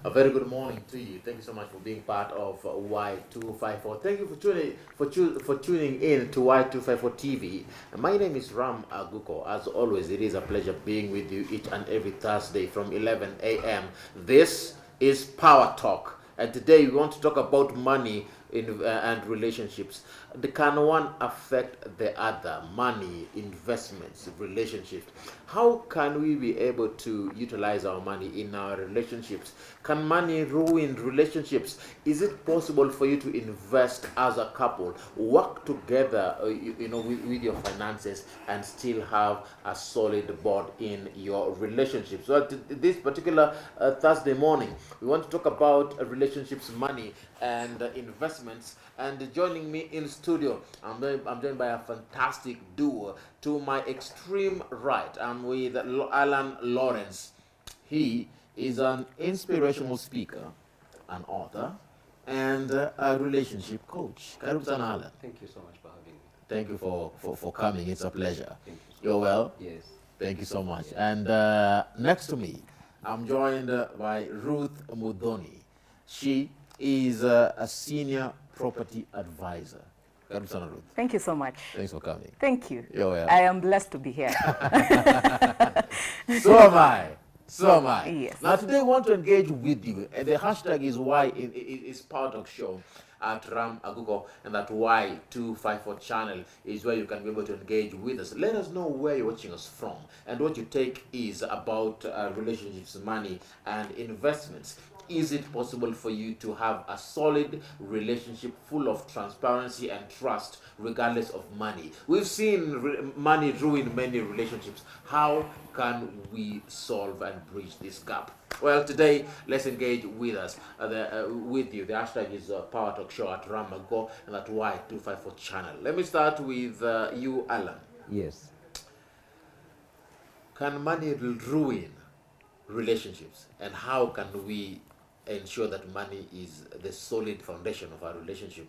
A very good morning to you. Thank you so much for being part of Y254. Thank you for tuning in to Y254tv. My name is Ram Aguko. As always, it is a pleasure being with you each and every Thursday from 11 a.m. This is Power Talk, and today we want to talk about money and relationships. Can one affect the other? Money, investments, relationships. How can we be able to utilize our money in our relationships? Can money ruin relationships? Is it possible for you to invest as a couple, work together, with your finances, and still have a solid bond in your relationships? So this particular Thursday morning, we want to talk about relationships, money, and investments. And joining me in studio, I'm joined by a fantastic duo. To my extreme right, I'm with Allan Lawrence. He is an inspirational speaker, an author, and a relationship coach. Karibu sana, Allan. Thank you so much for having me. Thank you for coming. It's a pleasure. Thank you. You're well? Yes. Thank you so much. And next to me, I'm joined by Ruth Mudhoni. She is a senior property advisor. Karibu sana, Ruth. Thank you so much. Thanks for coming. Thank you. You're well. I am blessed to be here. So am I. So am I. Yes. Now today I want to engage with you, and the hashtag is why it is Power Talk Show at Ram Agugo, and that Y254 channel is where you can be able to engage with us. Let us know where you're watching us from and what your take is about relationships, money, and investments. Is it possible for you to have a solid relationship full of transparency and trust regardless of money? We've seen money ruin many relationships. How can we solve and bridge this gap? Well, today, let's engage with us, with you. The hashtag is Power Talk Show at Ramago and at Y254 channel. Let me start with you, Allan. Yes. Can money ruin relationships? And how can we ensure that money is the solid foundation of our relationship?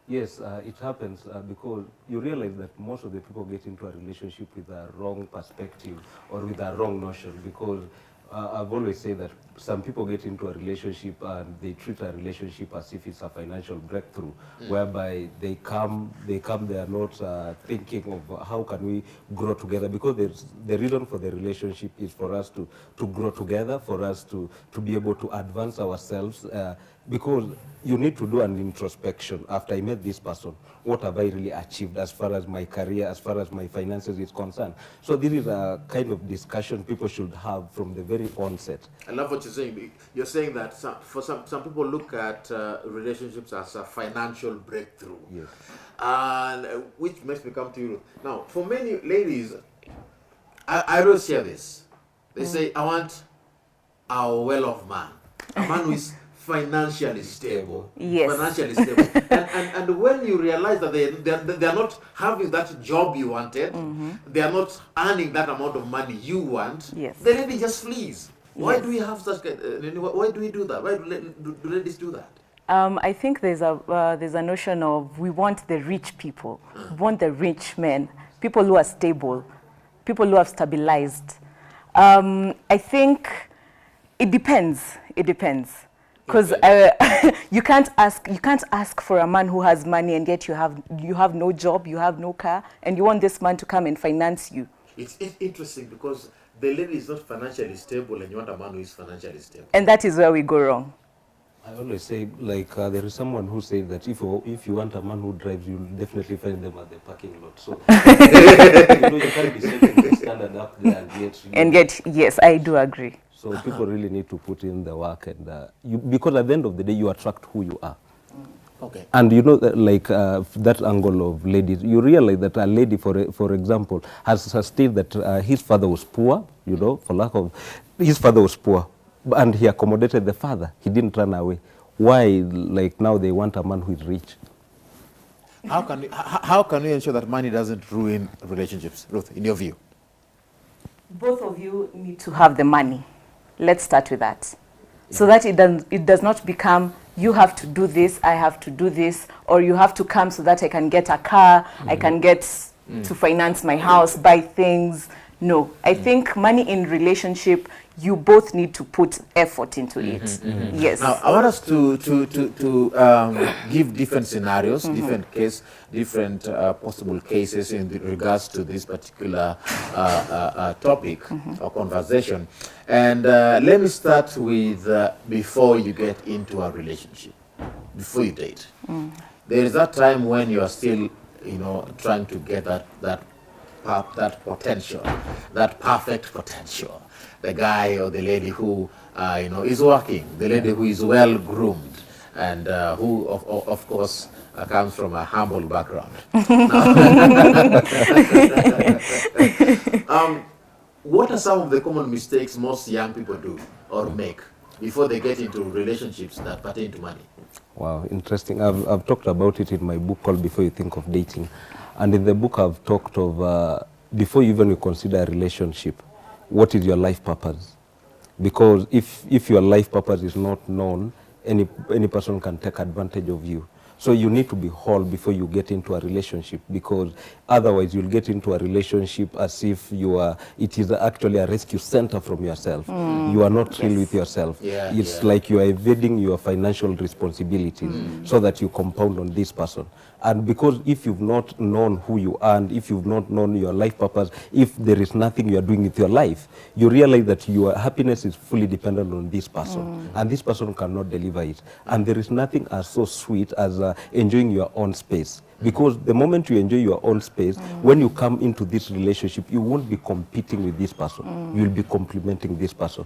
Yes, it happens because you realize that most of the people get into a relationship with a wrong perspective or with a wrong notion, because I've always said that some people get into a relationship and they treat a relationship as if it's a financial breakthrough, whereby they come, they are not thinking of how can we grow together, because the reason for the relationship is for us to grow together, for us to be able to advance ourselves, because you need to do an introspection. After I met this person, what have I really achieved as far as my career, as far as my finances is concerned? So this is a kind of discussion people should have from the very onset. I love what you're saying. You're saying that some people look at relationships as a financial breakthrough. Yes. And which makes me come to you. Now, for many ladies, I always hear this. They say, I want a well-off man, a man who is financially stable. Yes. Financially stable. and when you realize that they are not having that job you wanted, they are not earning that amount of money you want, Yes. the lady just flees. Why Yes. do we have such? Why do we do that? Why do ladies do that? I think there's a notion of we want the rich people, we want the rich men, people who are stable, people who have stabilized. I think it depends. It depends. Because you can't ask for a man who has money and yet you have no job, you have no car, and you want this man to come and finance you. It's interesting because the lady is not financially stable and you want a man who is financially stable. And that is where we go wrong. I always say, like, there is someone who said that if you want a man who drives, you'll definitely find them at the parking lot. So, you can't be setting the standard up there and get... Yes, I do agree. So people really need to put in the work, and because at the end of the day, you attract who you are. Okay. And you know, that angle of ladies, you realize that a lady, for example, has stated that his father was poor, his father was poor, and he accommodated the father. He didn't run away. Why, like now they want a man who is rich? How can we ensure that money doesn't ruin relationships, Ruth, in your view? Both of you need to have the money. Let's start with that. So that it does not become, you have to do this, I have to do this, or you have to come so that I can get a car, I can get to finance my house, buy things, No, I think money in relationship, you both need to put effort into it. Yes. Now, I want us to give different scenarios, different possible cases in regards to this particular topic or conversation. And let me start with before you get into a relationship, before you date. There is that time when you are still, trying to get that potential, that perfect potential. The guy or the lady who, is working, the lady who is well groomed, and who, of course, comes from a humble background. What are some of the common mistakes most young people do or make before they get into relationships that pertain to money? Wow, interesting. I've talked about it in my book called Before You Think of Dating. And in the book I've talked of, before you even consider a relationship, what is your life purpose? Because if your life purpose is not known, any person can take advantage of you. So you need to be whole before you get into a relationship, because otherwise you'll get into a relationship as if it is actually a rescue center from yourself. You are not real with yourself. It's like you are evading your financial responsibilities so that you compound on this person. And because if you've not known who you are, and if you've not known your life purpose, if there is nothing you are doing with your life, you realize that your happiness is fully dependent on this person, and this person cannot deliver it. And there is nothing as so sweet as enjoying your own space. Because the moment you enjoy your own space, when you come into this relationship, you won't be competing with this person. You'll be complementing this person.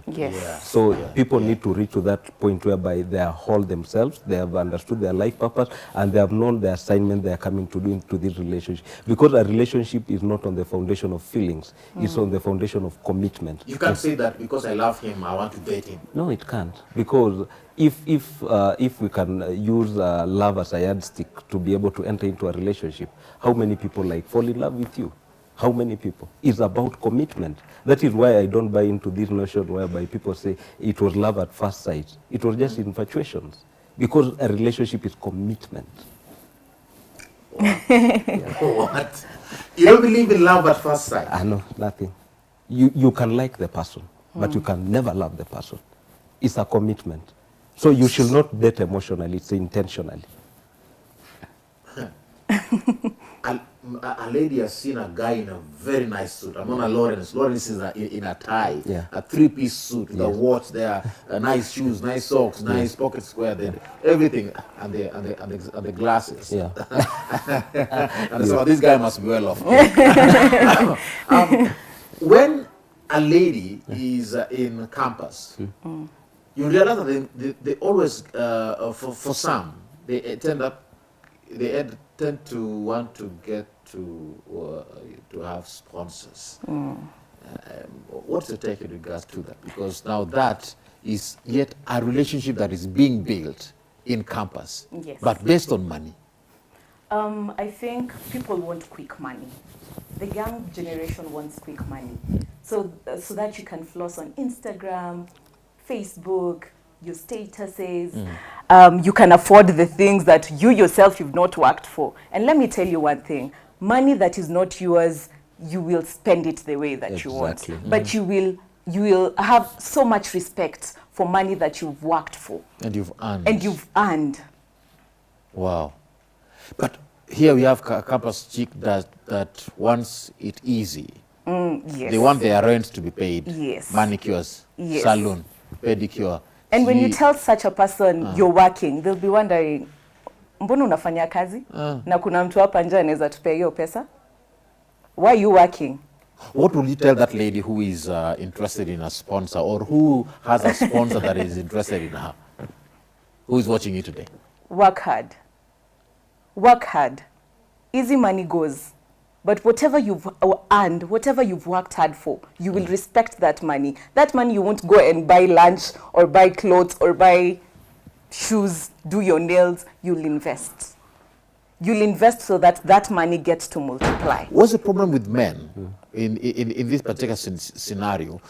So people need to reach to that point whereby they are whole themselves, they have understood their life purpose, and they have known the assignment they are coming to do into this relationship. Because a relationship is not on the foundation of feelings, it's on the foundation of commitment. You can't say that because I love him, I want to date him. No, it can't. Because if we can use love as a yardstick to be able to enter into a relationship, how many people fall in love with you? How many people? It's about commitment. That is why I don't buy into this notion whereby people say it was love at first sight. It was just infatuations. Because a relationship is commitment. What? You don't believe in love at first sight? No, nothing. You can like the person, but you can never love the person. It's a commitment. So you should not date emotionally, it's intentionally. A lady has seen a guy in a very nice suit. I'm on a Lawrence. Lawrence is in a tie, a three-piece suit, the watch there, nice shoes, nice socks, nice pocket square, everything, and the glasses. And so this guy must be well off. When a lady is in campus, you realize that they always, for some, they tend to want to get to have sponsors. What's your take in regards to that? Because now that is yet a relationship that is being built in campus, but based on money. I think people want quick money. The young generation wants quick money. So that you can floss on Instagram, Facebook, your statuses, you can afford the things that you yourself you've not worked for. And let me tell you one thing, money that is not yours, you will spend it the way that you want. But you will have so much respect for money that you've worked for. And you've earned. And you've earned. Wow. But here we have a campus chick that wants it easy. They want their rent to be paid. Manicures, salon, pedicure. And when you tell such a person you're working, they'll be wondering, mbona unafanya kazi? Na kuna mtu hapa nje anaweza tupea hiyo pesa? Why are you working? What would you tell that lady who is interested in a sponsor, or who has a sponsor that is interested in her, who is watching you today? Work hard. Work hard. Easy money goes. But whatever you've earned, whatever you've worked hard for, you will respect that money. That money you won't go and buy lunch or buy clothes or buy shoes, do your nails. You'll invest. You'll invest so that that money gets to multiply. What's the problem with men in this particular scenario?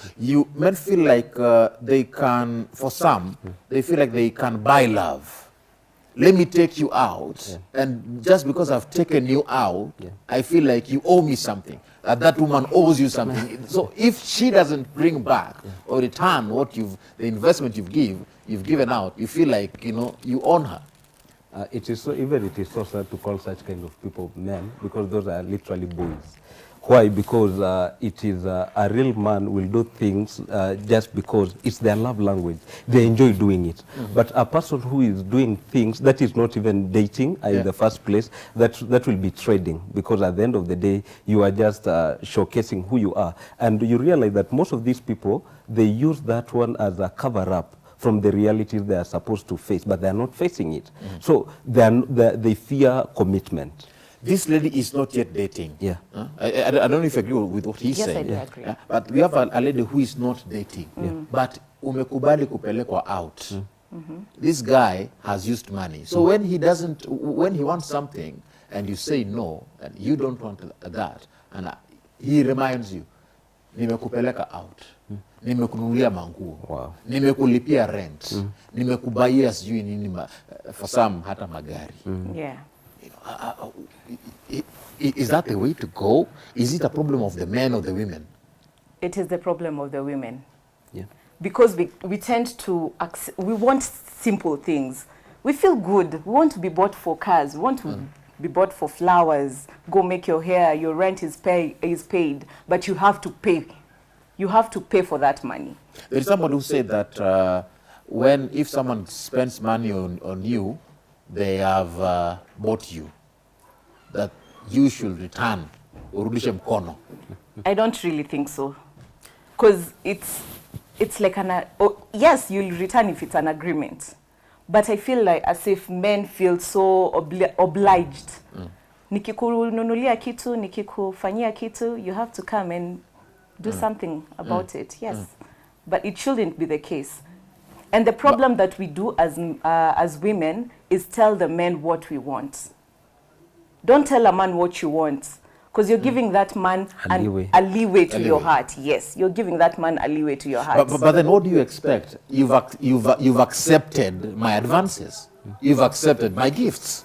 Men feel like they can, for some, they feel like they can buy love. let me take you out, and just because I've taken you out, I feel like you owe me something. That woman owes you something. So if she doesn't bring back or return what the investment you've given out, you feel like, you know, you own her. It is so sad to call such kind of people men, because those are literally boys. Why? Because it is a real man will do things just because it's their love language. They enjoy doing it. But a person who is doing things that is not even dating in the first place, that will be trading, because at the end of the day, you are just showcasing who you are. And you realize that most of these people, they use that one as a cover-up from the realities they are supposed to face, but they are not facing it. So they fear commitment. This lady is not yet dating. Yeah. I don't know if you agree with what he's saying. Yes, I do agree. But we have a lady who is not dating. But umekubali kupelekwa out. This guy has used money. So when he wants something and you say no, and you don't want that, and he reminds you, nimekupeleka out. Nimekununulia manguo. Wow. Nimekulipia rent. Nimekubaia sijui nini for some hata magari. Yeah. Is that the way to go? Is it a problem of the men or the women? It is the problem of the women. Yeah. Because we tend to, we want simple things. We feel good. We want to be bought for cars. We want to be bought for flowers. Go make your hair. Your rent is paid. But you have to pay. You have to pay for that money. There's someone who said that if someone spends money on you, they have bought you, that you should return, urudishe mkono. I don't really think so, because it's like yes, you'll return if it's an agreement, but I feel like as if men feel so obliged. Nikikununulia kitu, nikikufanyia kitu, you have to come and do something about it. Yes, but it shouldn't be the case. And the problem that we do as women is tell the men what we want. Don't tell a man what you want, because you're giving that man a leeway to your heart. Yes, you're giving that man a leeway to your heart. But then what do you expect? You've accepted my advances. You've accepted my gifts.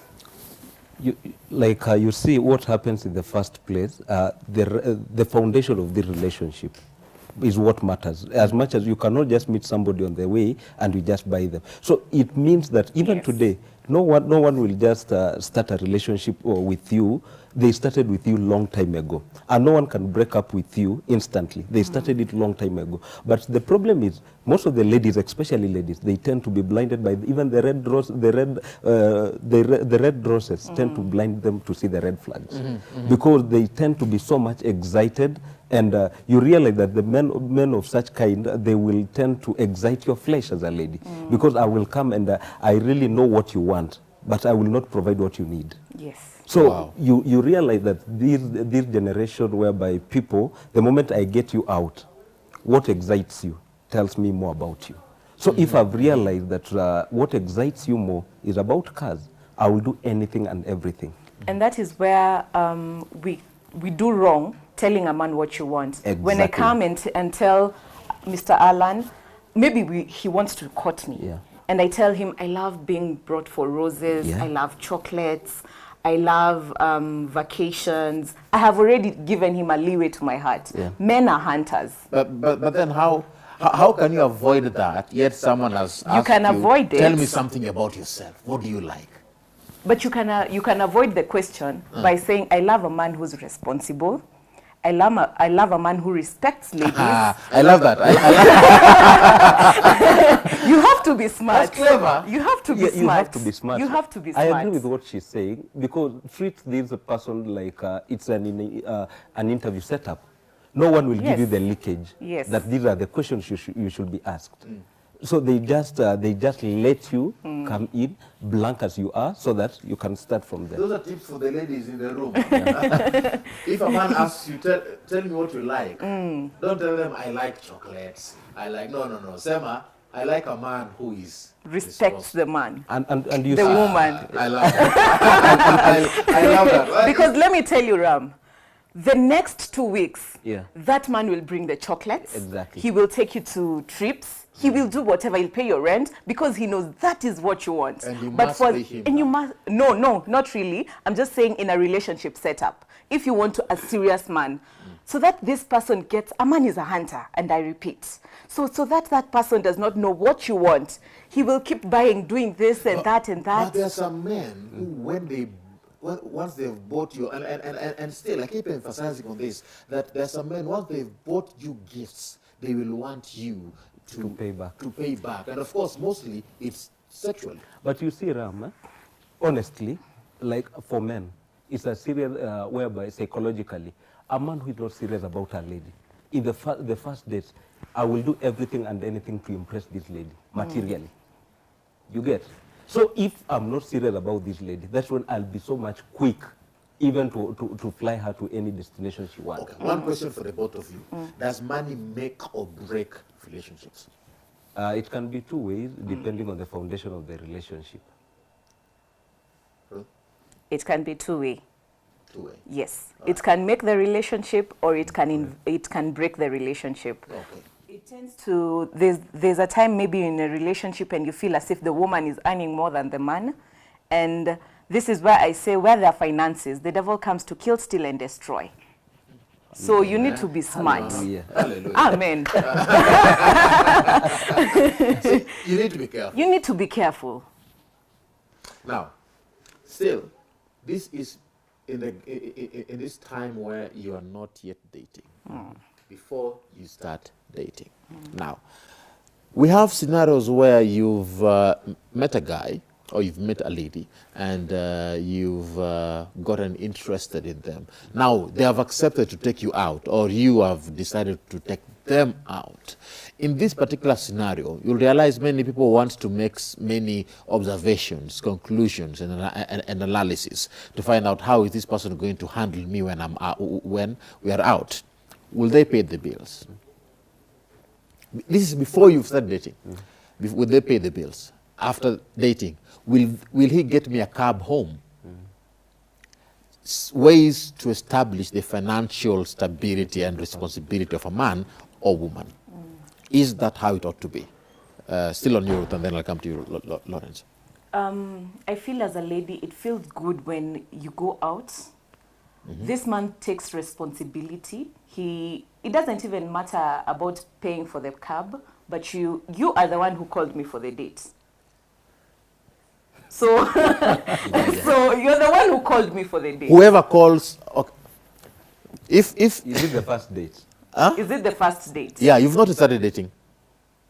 You see what happens in the first place. The foundation of the relationship is what matters. As much as you cannot just meet somebody on the way and you just buy them. So it means that even today, no one will just start a relationship with you. They started with you long time ago. And no one can break up with you instantly. They started it long time ago. But the problem is, most of the ladies, especially ladies, they tend to be blinded by even the red roses tend to blind them to see the red flags. Because they tend to be so much excited. And you realize that the men of such kind, they will tend to excite your flesh as a lady. Because I will come and I really know what you want, but I will not provide what you need. Yes. So you realize that this generation whereby people, the moment I get you out, what excites you tells me more about you. So if I've realized that what excites you more is about cars, I will do anything and everything. And that is where we do wrong, telling a man what you want. Exactly. When I come and tell Mr. Allan, maybe he wants to court me. Yeah. And I tell him, I love being brought for roses, Yeah. I love chocolates, I love vacations. I have already given him a leeway to my heart. Yeah. Men are hunters. But then how can you avoid that, yet someone has asked you can avoid it. Tell me something about yourself. What do you like? But you can avoid the question by saying, I love a man who's responsible. I love a man who respects ladies. I love that. You have to be smart. That's clever. You have to be smart. You have to be smart. You have to be smart. I agree with what she's saying, because treat this person like it's an interview setup. No one will give you the leakage. Yes. That these are the questions you should be asked. So they just let you come in blank as you are, so that you can start from there. Those are tips for the ladies in the room. If a man asks you, tell me what you like. Don't tell them I like chocolates. I like no. Sema, I like a man who is respects the man. And you the see, woman. I love that. I love that. Because let me tell you, Ram, The next 2 weeks, Yeah. that man will bring the chocolates. Exactly. He will take you to trips. He will do whatever. He'll pay your rent because he knows that is what you want. And you must pay him and you back. must no, not really. I'm just saying in a relationship setup. If you want a serious man, so that this person gets, a man is a hunter, and I repeat. So that person does not know what you want. He will keep buying, doing this and that and that. But there are some men who, once they've bought you, and still I keep emphasizing on this, that there are some men, once they've bought you gifts, they will want you to pay back. To pay back. And of course, mostly it's sexually. But you see, Ram, honestly, like for men, it's a serious, whereby psychologically, a man who is not serious about a lady, in the first date, I will do everything and anything to impress this lady, materially. You get? So if I'm not serious about this lady, that's when I'll be so much quick, even to fly her to any destination she wants. Okay, one question for the both of you. Does money make or break relationships? It can be two ways, depending on the foundation of the relationship. It can be two-way. Two-way. Yes. It can make the relationship, or it can break the relationship. Okay. It tends to, there's a time maybe in a relationship and you feel as if the woman is earning more than the man. And this is where I say, where there are finances, the devil comes to kill, steal, and destroy. So you need to be smart. Hallelujah. Hallelujah. Amen. See, you need to be careful. You need to be careful. Now, still, this is in this time where you are not yet dating. Before you start dating. Now, we have scenarios where you've met a guy or you've met a lady and you've gotten interested in them. Now, they have accepted to take you out, or you have decided to take them out. In this particular scenario, you'll realize many people want to make many observations, conclusions, and analysis to find out how is this person going to handle me when we are out. Will they pay the bills? This is before you've started dating. Will they pay the bills? After dating, will he get me a cab home? Ways to establish the financial stability and responsibility of a man or woman. Is that how it ought to be? Still on you, and then I'll come to you, Lawrence. I feel as a lady, it feels good when you go out. This man takes responsibility. It doesn't even matter about paying for the cab, but you are the one who called me for the date. So, so you're the one who called me for the date. Whoever calls, okay. If Is it the first date? huh? Is it the first date? Yeah, you've not started dating.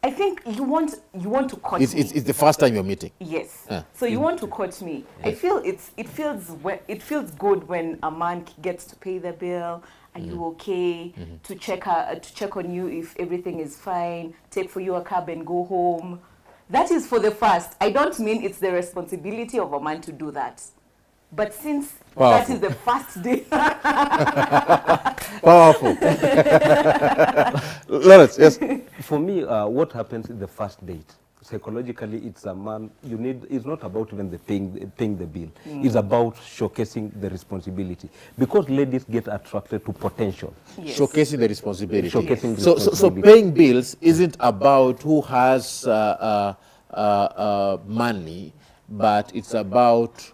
I think you want to court me. It's the first time you're meeting. Yes. Yeah. So you want to court me. I feel it feels good when a man gets to pay the bill. Are you okay? To check on you if everything is fine. Take for you a cab and go home. That is for the first. I don't mean it's the responsibility of a man to do that. But since that is the first day. Powerful. Lawrence, yes. For me, what happens in the first date? Psychologically, it's a man, it's not about even the paying the bill. It's about showcasing the responsibility. Because ladies get attracted to potential. Yes. Showcasing the responsibility. Showcasing the So responsibility. paying bills isn't about who has money, but it's about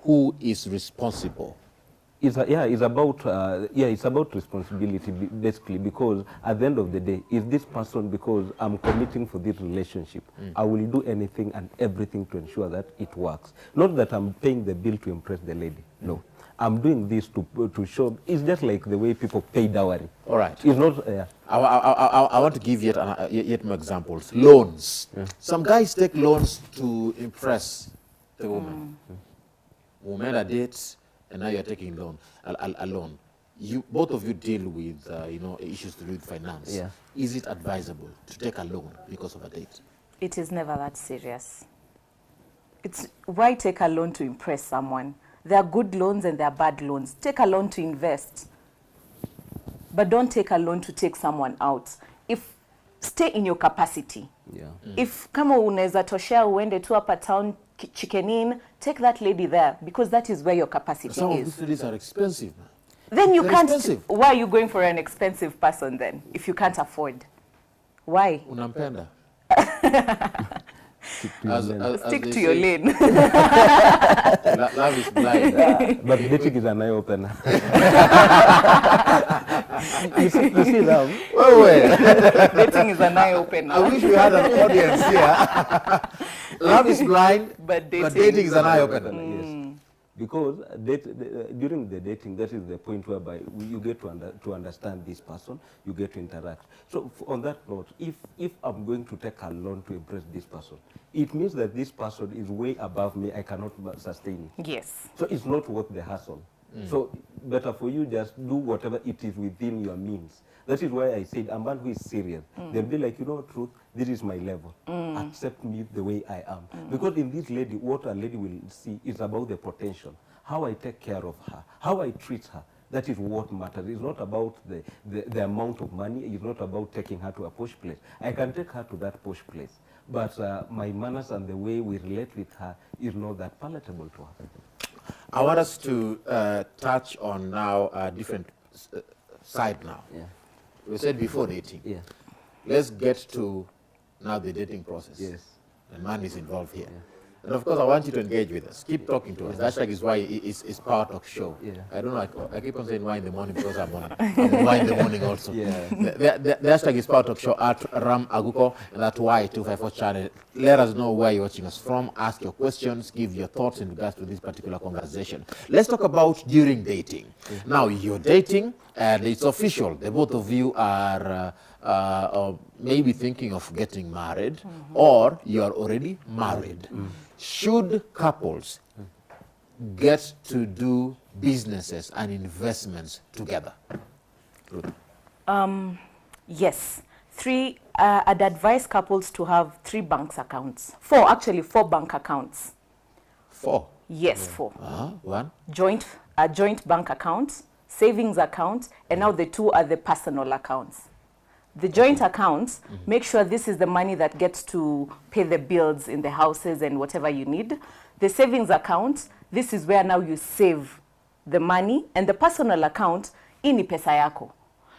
who is responsible. It's about responsibility, basically, because at the end of the day, is this person, because I'm committing for this relationship, I will do anything and everything to ensure that it works. Not that I'm paying the bill to impress the lady, no. I'm doing this to show, it's just like the way people pay dowry. All right. It's not, I want to give yet more examples. Loans. Some guys take loans to impress the woman. Women are dates, and now you're taking a loan. Both of you deal with issues to do with finance. Yeah. Is it advisable to take a loan because of a date? It is never that serious. Why take a loan to impress someone? There are good loans and there are bad loans. Take a loan to invest. But don't take a loan to take someone out. Stay in your capacity. yeah. If kama unaweza toshea uende tu hapa town Chicken Inn, take that lady there because that is where your capacity Some of is. these ladies are expensive. Then you They're can't. expensive. Why are you going for an expensive person then if you can't afford? Why? Unampenda. Stick to your lane. Love is blind. But dating is an eye-opener. you see now? Well. Dating is an eye-opener. I wish we had an audience here. Love is blind, But dating is an eye-opener. Yes. Because during the dating, that is the point whereby you get to understand this person, you get to interact. So on that note, if I'm going to take a loan to impress this person, it means that this person is way above me, I cannot sustain it. Yes. So it's not worth the hassle. So better for you just do whatever it is within your means. That is why I said a man who is serious, they'll be like, you know, truth, this is my level. Accept me the way I am. Because in this lady, what a lady will see is about the potential. How I take care of her, how I treat her. That is what matters. It's not about the amount of money. It's not about taking her to a posh place. I can take her to that posh place. But my manners and the way we relate with her is not that palatable to her. I want us to touch on now a different side now. Yeah. We said before dating. Yeah. Let's get to now the dating process. Yes. The man is involved here. Yeah. And of course, I want you to engage with us. Keep talking to us. That's like is why it's Power Talk Show. Yeah. I don't know. I keep on saying why in the morning because I'm why in the morning also. Yeah. The hashtag is Power Talk Show at Ram Aguko and at Y254 channel. Let us know where you're watching us from. Ask your questions. Give your thoughts in regards to this particular conversation. Let's talk about during dating. Now, you're dating and it's official. The both of you are maybe thinking of getting married or you are already married. Should couples get to do businesses and investments together? Yes. I'd advise couples to have 3 bank accounts. 4, actually 4 bank accounts. 4? Yes, 4. 1? A joint bank account, savings account, and now the 2 are the personal accounts. The joint accounts, make sure this is the money that gets to pay the bills in the houses and whatever you need. The savings account, this is where now you save the money. And the personal account, ini pesa yako.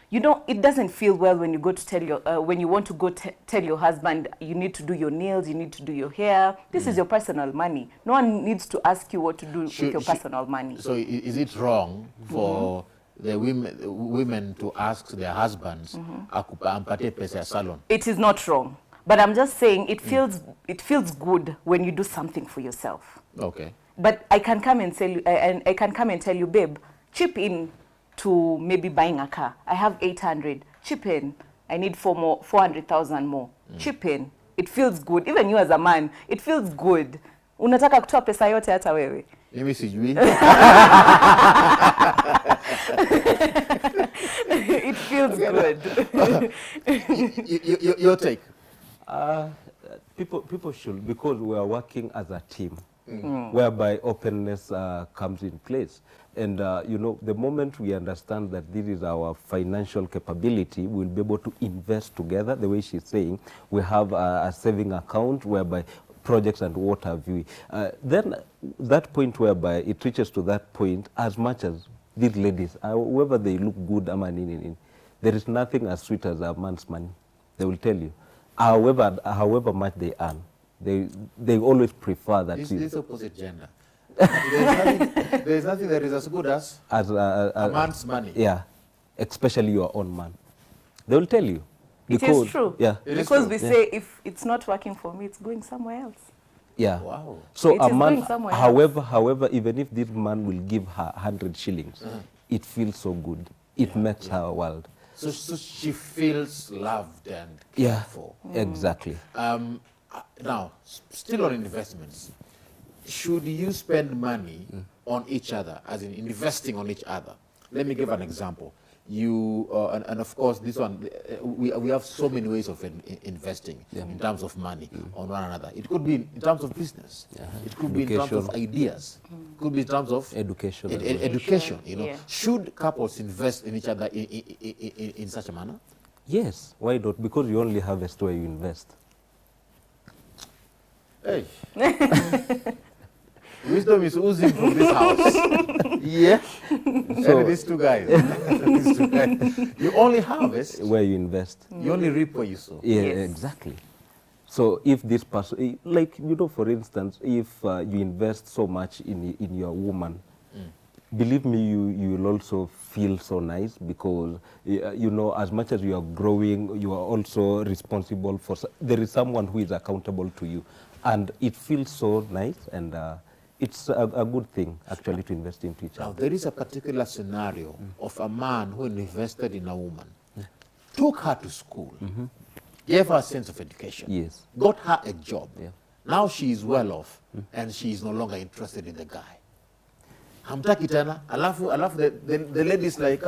You know, it doesn't feel well when you go to tell your, when you want to go tell your husband you need to do your nails, you need to do your hair. This is your personal money. No one needs to ask you what to do with your personal money. So is it wrong for the women to ask their husbands, ampatie pesa ya salon? It is not wrong, but I'm just saying it feels good when you do something for yourself. Okay. But I can come and tell you, I can come and tell you, babe, chip in to maybe buying a car. I have 800. Chip in. I need 400,000 more. Chip in. It feels good. Even you as a man, it feels good. Unataka kutoa pesa yote hata wewe. Mimi sijui. It feels good. Your take? People should, because we are working as a team, whereby openness comes in place. And, you know, the moment we understand that this is our financial capability, we'll be able to invest together, the way she's saying. We have a saving account whereby projects and what have you. Then that point whereby it reaches to that point, as much as these ladies, whoever they look good, there is nothing as sweet as a man's money. They will tell you. However much they earn, they always prefer that. This opposite gender. There's nothing that is as good as a man's money. Yeah, especially your own man. They will tell you. It is true. Yeah. Because we say if it's not working for me, it's going somewhere else. Yeah. Wow. So It a is man, going somewhere however, even if this man will give her 100 shillings, it feels so good. It makes her world. So she feels loved and cared for. Exactly. Now, still on investments, should you spend money on each other, as in investing on each other? Let me give an example. You and of course this one we have so many ways of investing in terms of money on one another. It could be in terms of business. It could be in terms of ideas. It could be in terms of education. Education. You know, should couples invest in each other in such a manner? Yes. Why not? Because you only harvest where you invest. Hey. Wisdom is oozing from this house. Yeah. So these two guys. These two guys. You only harvest where you invest. You only reap where you sow. Yeah, Yes. exactly. So if this person, like, you know, for instance, if you invest so much in your woman, believe me, you will also feel so nice because, you know, as much as you are growing, you are also responsible for, there is someone who is accountable to you. And it feels so nice, and it's a good thing, actually, to invest into each Now, other. there is a particular scenario of a man who invested in a woman, took her to school, gave her a sense of education, Yes. got her a job. Yeah. Now she is well off, and she is no longer interested in the guy. Hamtaki tena, alafu the lady is like,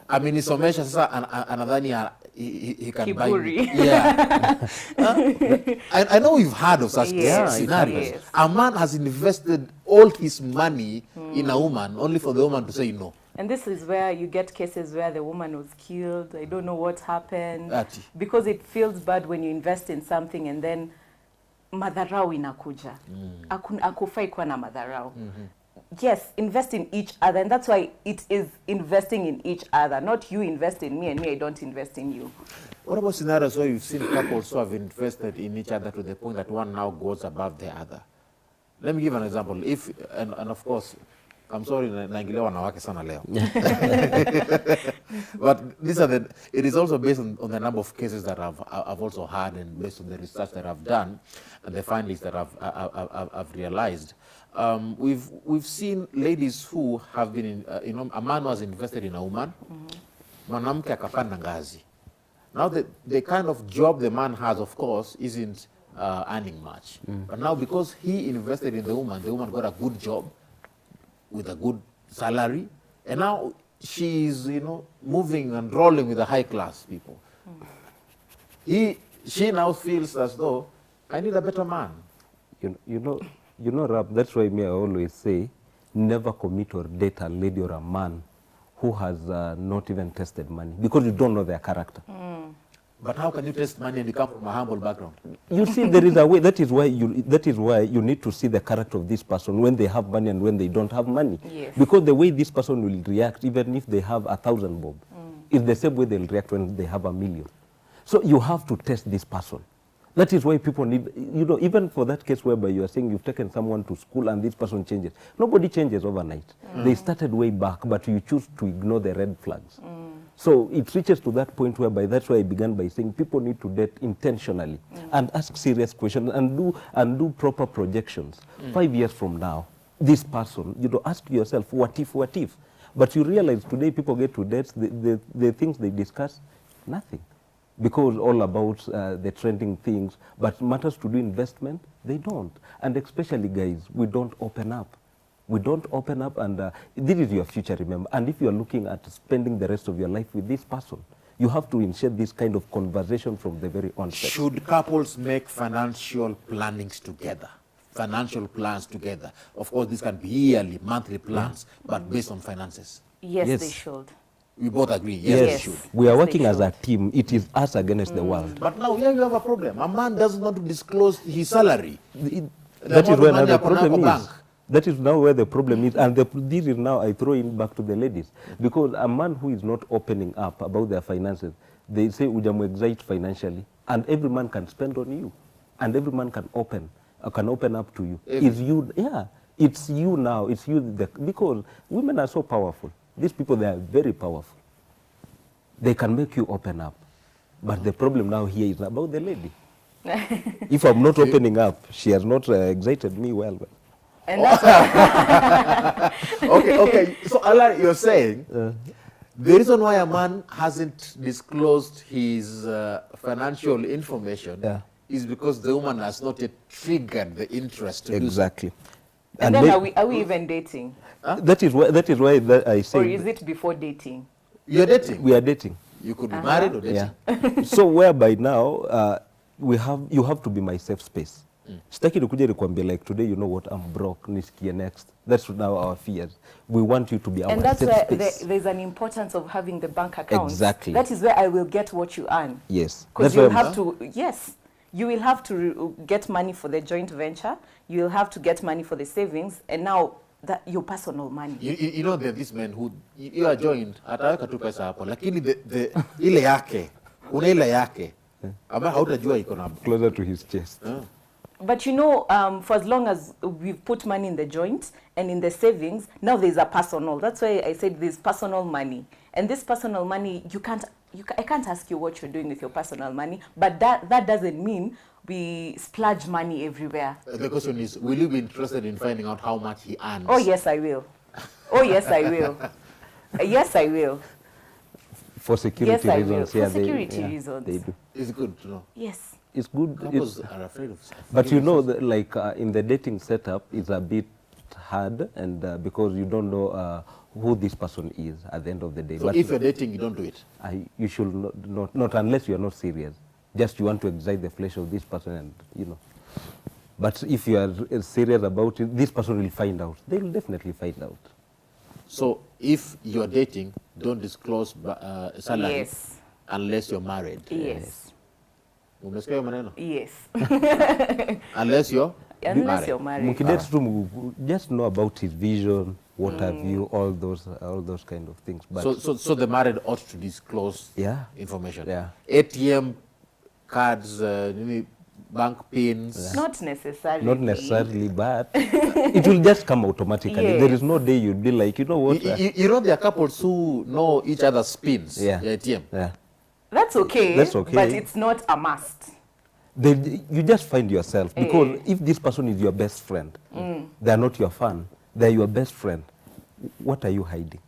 amenisomesha sasa anadhani he can buy me. Kiburi. Yeah. I know you've heard of such scenarios. Yes. A man has invested all his money in a woman only for the woman to say no. And this is where you get cases where the woman was killed. I don't know what happened. Ati. Because it feels bad when you invest in something and then madharau inakuja. Akufai kuwa na madharau. Yes, invest in each other. And that's why it is investing in each other. Not you invest in me and me I don't invest in you. What about scenarios where you've seen couples who have invested in each other to the point that one now goes above the other? Let me give an example. If, and of course, I'm sorry, naingilia wanawake sana leo. But these are it is also based on the number of cases that I've also had, and based on the research that I've done and the findings that I've realized. We've seen ladies who have been in, a man who has invested in a woman, mwanamke akapanda ngazi. Now the kind of job the man has, of course, isn't earning much. But now because he invested in the woman got a good job with a good salary, and now she's, you know, moving and rolling with the high class people. She now feels as though I need a better man. You know, Rab, that's why me I always say, never commit or date a lady or a man who has not even tested money, because you don't know their character. But how can you test money and you come from a humble background? You see, there is a way. That is why you need to see the character of this person when they have money and when they don't have money. Yes. Because the way this person will react, even if they have 1,000 bob, is the same way they'll react when they have 1,000,000. So you have to test this person. That is why people need, you know, even for that case whereby you are saying you've taken someone to school and this person changes. Nobody changes overnight. They started way back, but you choose to ignore the red flags. So it reaches to that point whereby, that's why I began by saying people need to date intentionally and ask serious questions and do proper projections. 5 years from now, this person, you know, ask yourself, what if? But you realize today people get to dates, the things they discuss, nothing. Because all about the trending things, but matters to do investment, they don't. And especially guys, we don't open up. We don't open up, and this is your future, remember. And if you're looking at spending the rest of your life with this person, you have to initiate this kind of conversation from the very onset. Should couples make financial plannings together? Financial plans together? Of course, this can be yearly, monthly plans, but based on finances. Yes, they should. We both agree, yes, they should. We are Yes, working they as a team. It is us against the world. But now here you have a problem. A man doesn't want to disclose his salary. That is where now the Bank. problem is. That is now where the problem is. And this is now I throw in back to the ladies. Because a man who is not opening up about their finances, they say, excite financially. And every man can spend on you. And every man can open up to you. It's you, yeah. It's you now. It's you. Because women are so powerful. These people, they are very powerful. They can make you open up. But the problem now here is about the lady. If I'm not opening up, she has not excited me well. And that's Okay. So, Allan, you're saying the reason why a man hasn't disclosed his financial information is because the woman has not yet triggered the interest to do so. Exactly. and then are we even dating? That is why I say. Or is it before dating? You're dating? We are dating. You could be married or dating. Yeah. So whereby now you have to be my safe space. Sitaki nikuje nikwambie like today, you know what, I'm broke, nisikie next. That's now our fears. We want you to be our And that's safe where space. there's an importance of having the bank account. Exactly. That is where I will get what you earn. Yes. Because you have to, yes, You will have to get money for the joint venture. You will have to get money for the savings, and now that your personal money. You know, there are these men who you are joined ataweka tu pesa hapo, lakini the ile yake una ile yake ambayo hautajua iko na closer to his chest. But you know, for as long as we've put money in the joint and in the savings, now there's a personal. That's why I said there's personal money. And this personal money, I can't ask you what you're doing with your personal money, but that doesn't mean we splurge money everywhere. The question is, will you be interested in finding out how much he earns? Oh, yes, I will. Oh, yes, I will. Yes, I will. For security yes, reasons. For security reasons. They do. It's good to know. Yes. It's good. Couples are afraid of but you know, like in the dating setup, it's a bit hard, and because you don't know who this person is at the end of the day. So but if you're dating, you don't do it? You should not unless you are not serious. Just you want to excite the flesh of this person, and you know. But if you are serious about it, this person will find out. They will definitely find out. So if you're dating, don't disclose salary Yes. unless you're married. Yes. Umesikia maneno? Yes. Unless you're Unless you're married. Just know about his vision, what have you, all those kind of things. But so the married ought to disclose information. Yeah. ATM cards, bank pins. Not necessarily. Not necessarily, but it will just come automatically. Yes. There is no day you'll be like, you know what? You know, there are couples who know each other's pins. Yeah. The ATM. Yeah. That's okay. That's okay. But it's not a must. You just find yourself, because if this person is your best friend, they're not your fan, they're your best friend, what are you hiding?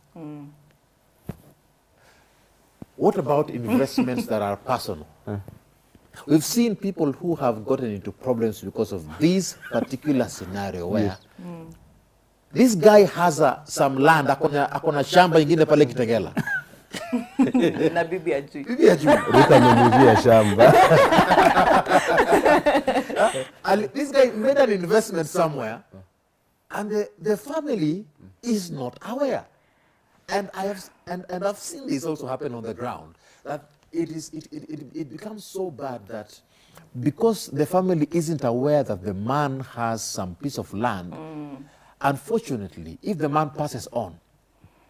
What about investments that are personal? We've seen people who have gotten into problems because of this particular scenario where this guy has some land, akona shamba ingine pale Kitengela. Na bibi ajui. Bibi ajui. Ruta amemuzia shamba. This guy made an investment somewhere, and the family is not aware. And I've seen this also happen on the ground, that it becomes so bad that because the family isn't aware that the man has some piece of land, unfortunately, if the man passes on,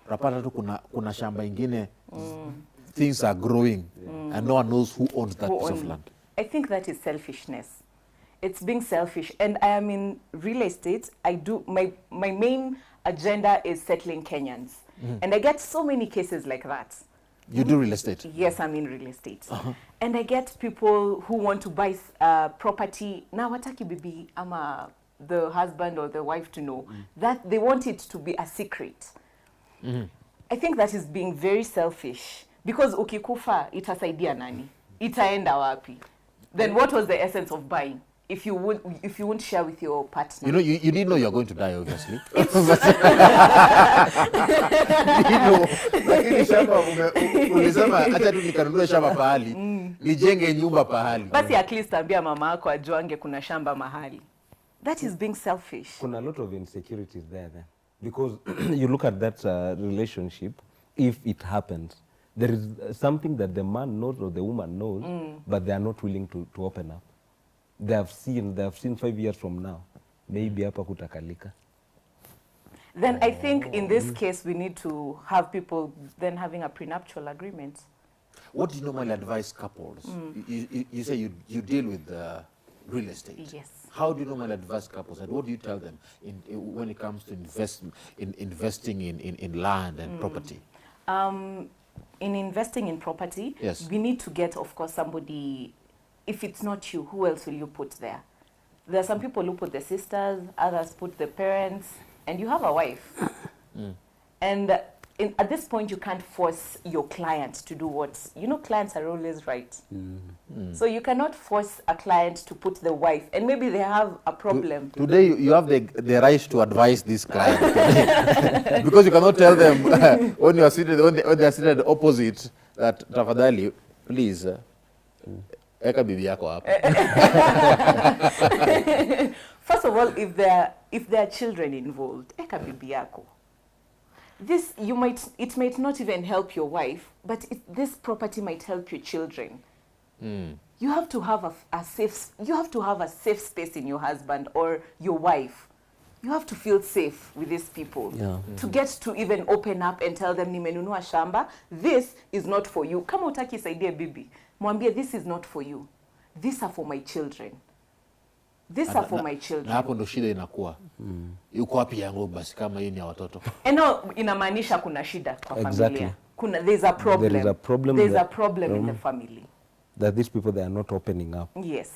rapata tu kuna shamba ingine, things are growing, and no one knows who owns that piece of land. I think that is selfishness. It's being selfish. And I am in real estate. My main agenda is settling Kenyans. And I get so many cases like that. You do real estate? Yes, I'm in real estate. And I get people who want to buy property. Now, wataki bibi ama the husband or the wife to know that they want it to be a secret. I think that is being very selfish, because ukikufa itasaidia nani? Itaenda wapi? Then what was the essence of buying if you won't share with your partner? You know, you didn't know you're going to die, obviously. Lakini shamba ulisema acha tu nikanunue shamba pahali, nijenge nyumba pahali. Basi at least ambia mama yako ajuange kuna shamba mahali. That is being selfish. Kuna a lot of insecurities there then. Because you look at that relationship, if it happens, there is something that the man knows or the woman knows, but they are not willing to open up. They have seen 5 years from now, maybe hapa kutakalika. Then I think in this case, we need to have people then having a prenuptial agreement. What do you normally advise couples? You say you deal with real estate. Yes. How do you normally advise couples, and what do you tell them when it comes to investing in land and property? In investing in property, yes, we need to get, of course, somebody. If it's not you, who else will you put there? There are some people who put the sisters, others put the parents, and you have a wife. And at this point, you can't force your client to do what, clients are always right. So you cannot force a client to put the wife, and maybe they have a problem. Today you have the right to advise this client. Because you cannot tell them when they are seated opposite that, tafadhali, please, eka bibi yako hapa. First of all, if there are children involved, eka bibi yako. It might not even help your wife, but this property might help your children. You You have to have a safe space in your husband or your wife. You have to feel safe with these people. Yeah. To get to even open up and tell them, nimenunua shamba, this is not for you. Kama utaki saidie bibi, mwambie, this is not for you. These are for my children. These are for my children. Na hapo ndo shida inakuwa. Yuko wapi yangu basi kama hii ni ya watoto? Eno inamaanisha kuna shida kwa Exactly. familia. There's a problem. There is a problem. There's a problem in the family. That these people, they are not opening up. Yes.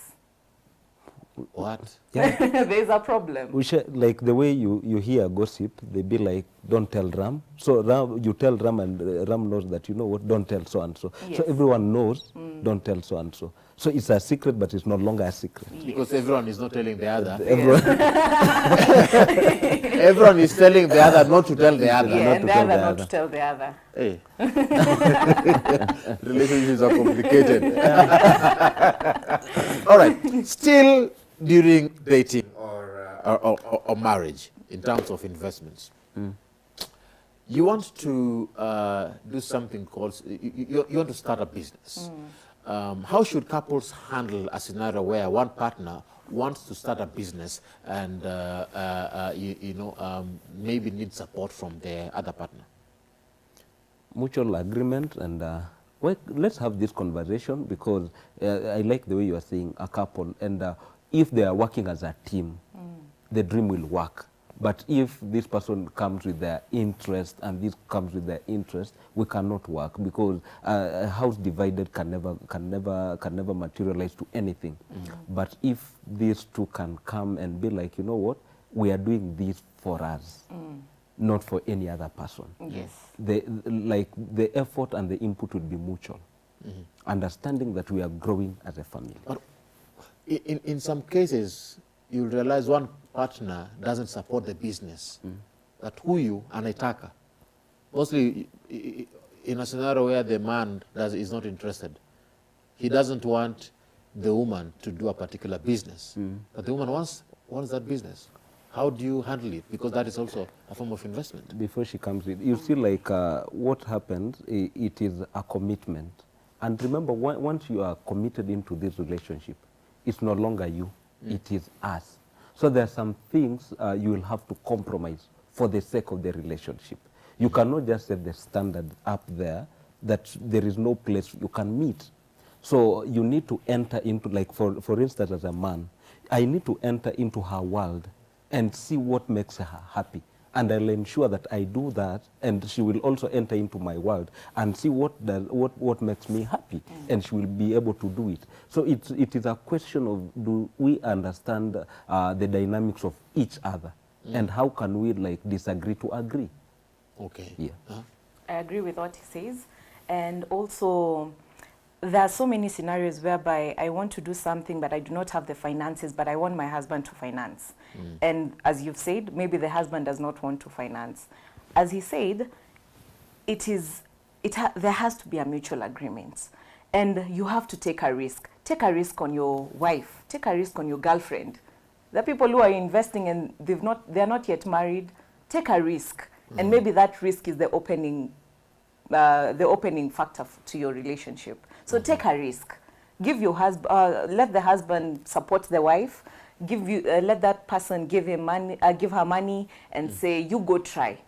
What? Yeah. There's a problem. We share, like the way you hear gossip, they be like, don't tell Ram. So Ram, you tell Ram and Ram knows that, you know what, don't tell so-and-so. Yes. So everyone knows, don't tell so-and-so. So it's a secret, but it's no longer a secret. Yes. Because everyone is not telling the other. Everyone, Everyone is telling the other not to tell the other. Yeah, not and to the tell other the not other. to tell the other. Hey. Relationships are complicated. All right. Still during dating or marriage, in terms of investments, you want to do something called, you want to start a business. How should couples handle a scenario where one partner wants to start a business and maybe needs support from the other partner? mutual agreement, and well, let's have this conversation, because I like the way you are saying a couple, and if they are working as a team, the dream will work. But if this person comes with their interest and this comes with their interest, we cannot work, because a house divided can never materialize to anything. But if these two can come and be like, you know what, we are doing this for us, not for any other person. Yes. The effort and the input would be mutual, understanding that we are growing as a family. But in some cases, you'll realize one partner doesn't support the business. That huyu anaitaka. Mostly in a scenario where the man is not interested. He doesn't want the woman to do a particular business. But the woman wants that business. How do you handle it? Because that is also a form of investment. Before she comes in, you see, like what happens, it is a commitment. And remember, once you are committed into this relationship, it's no longer you, it is us. So there are some things you will have to compromise for the sake of the relationship. You cannot just set the standard up there that there is no place you can meet. So you need to enter into, like for instance, as a man, I need to enter into her world and see what makes her happy. And I'll ensure that I do that, and she will also enter into my world and see what makes me happy, and she will be able to do it. So it is a question of, do we understand the dynamics of each other, and how can we like disagree to agree? Okay. Yeah. I agree with what he says, and also there are so many scenarios whereby I want to do something but I do not have the finances, but I want my husband to finance. And as you've said, maybe the husband does not want to finance. As he said, there has to be a mutual agreement, and you have to take a risk. Take a risk on your wife. Take a risk on your girlfriend. The people who are investing and they're not yet married. Take a risk, and maybe that risk is the opening factor to your relationship. So take a risk. Give your husband, let the husband support the wife. Let that person give her money, and say, you go try.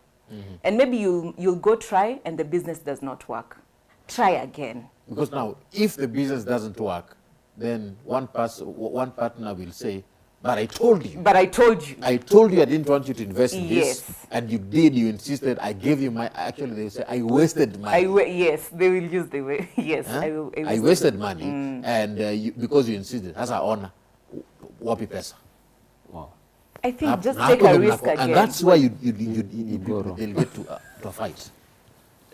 And maybe you'll go try and the business does not work. Try again. Because now, if the business doesn't work, then one partner will say, but I told you. But I told you. I told you I didn't want you to invest in Yes. this. And you did, you insisted, I gave you my, actually they say, I wasted money. Yes, they will use the way. Yes, Huh? I wasted money, and because you insisted, as a honor, wapi pesa. Wow. I think Na- just na take hapo a ndo risk mnako- again. And that's why they'll get to a fight.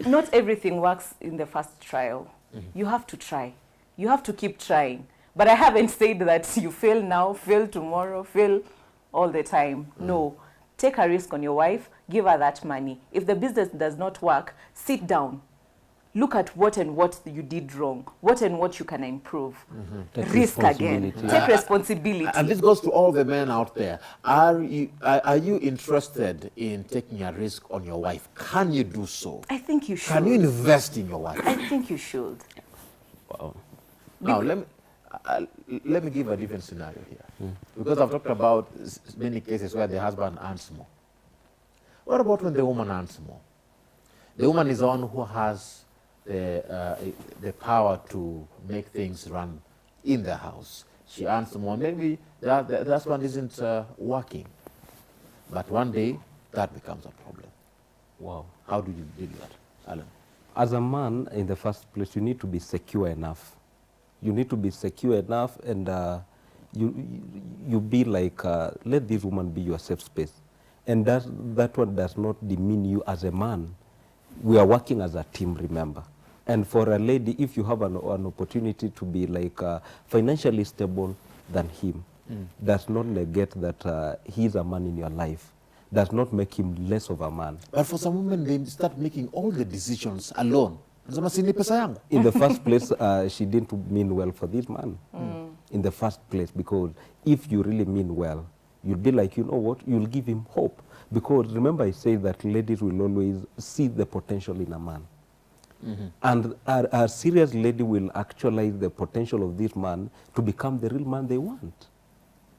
Not everything works in the first trial. You have to try. You have to keep trying. But I haven't said that you fail now, fail tomorrow, fail all the time. No. Take a risk on your wife, give her that money. If the business does not work, sit down. Look at what you did wrong, what you can improve. Take Risk again. responsibility. Take responsibility. And this goes to all the men out there. Are you interested in taking a risk on your wife? Can you do so? I think you should. Can you invest in your wife? I think you should. Wow. Now, let me give a different scenario here. Because I've talked about many cases where the husband earns more. What about when the woman earns more? The woman is the one who has the power to make things run in the house. She earns more. Maybe the husband isn't working. But one day, that becomes a problem. Wow. How do you deal with that, Allan? As a man, in the first place, you need to be secure enough. You need to be secure enough, and you be like, let this woman be your safe space. And that one does not demean you as a man. We are working as a team, remember. And for a lady, if you have an opportunity to be like financially stable than him, does not negate that he's a man in your life. Does not make him less of a man. But for some women, they start making all the decisions alone. In the first place, she didn't mean well for this man. In the first place, because if you really mean well, you'll be like, you know what, you'll give him hope. Because remember I say that ladies will always see the potential in a man. And a serious lady will actualize the potential of this man to become the real man they want.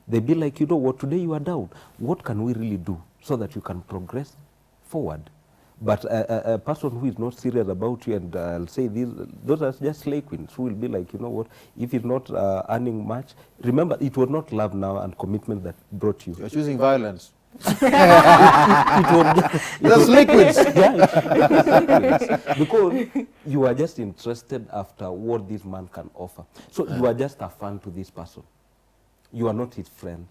They be like, you know what, today you are down. What can we really do so that you can progress forward? But a person who is not serious about you, and I'll say those are just slay queens who will be like, you know what, if he's not earning much, remember, it was not love now and commitment that brought you. You're choosing violence. That's liquids. Because you are just interested after what this man can offer. So you are just a fan to this person. You are not his friend.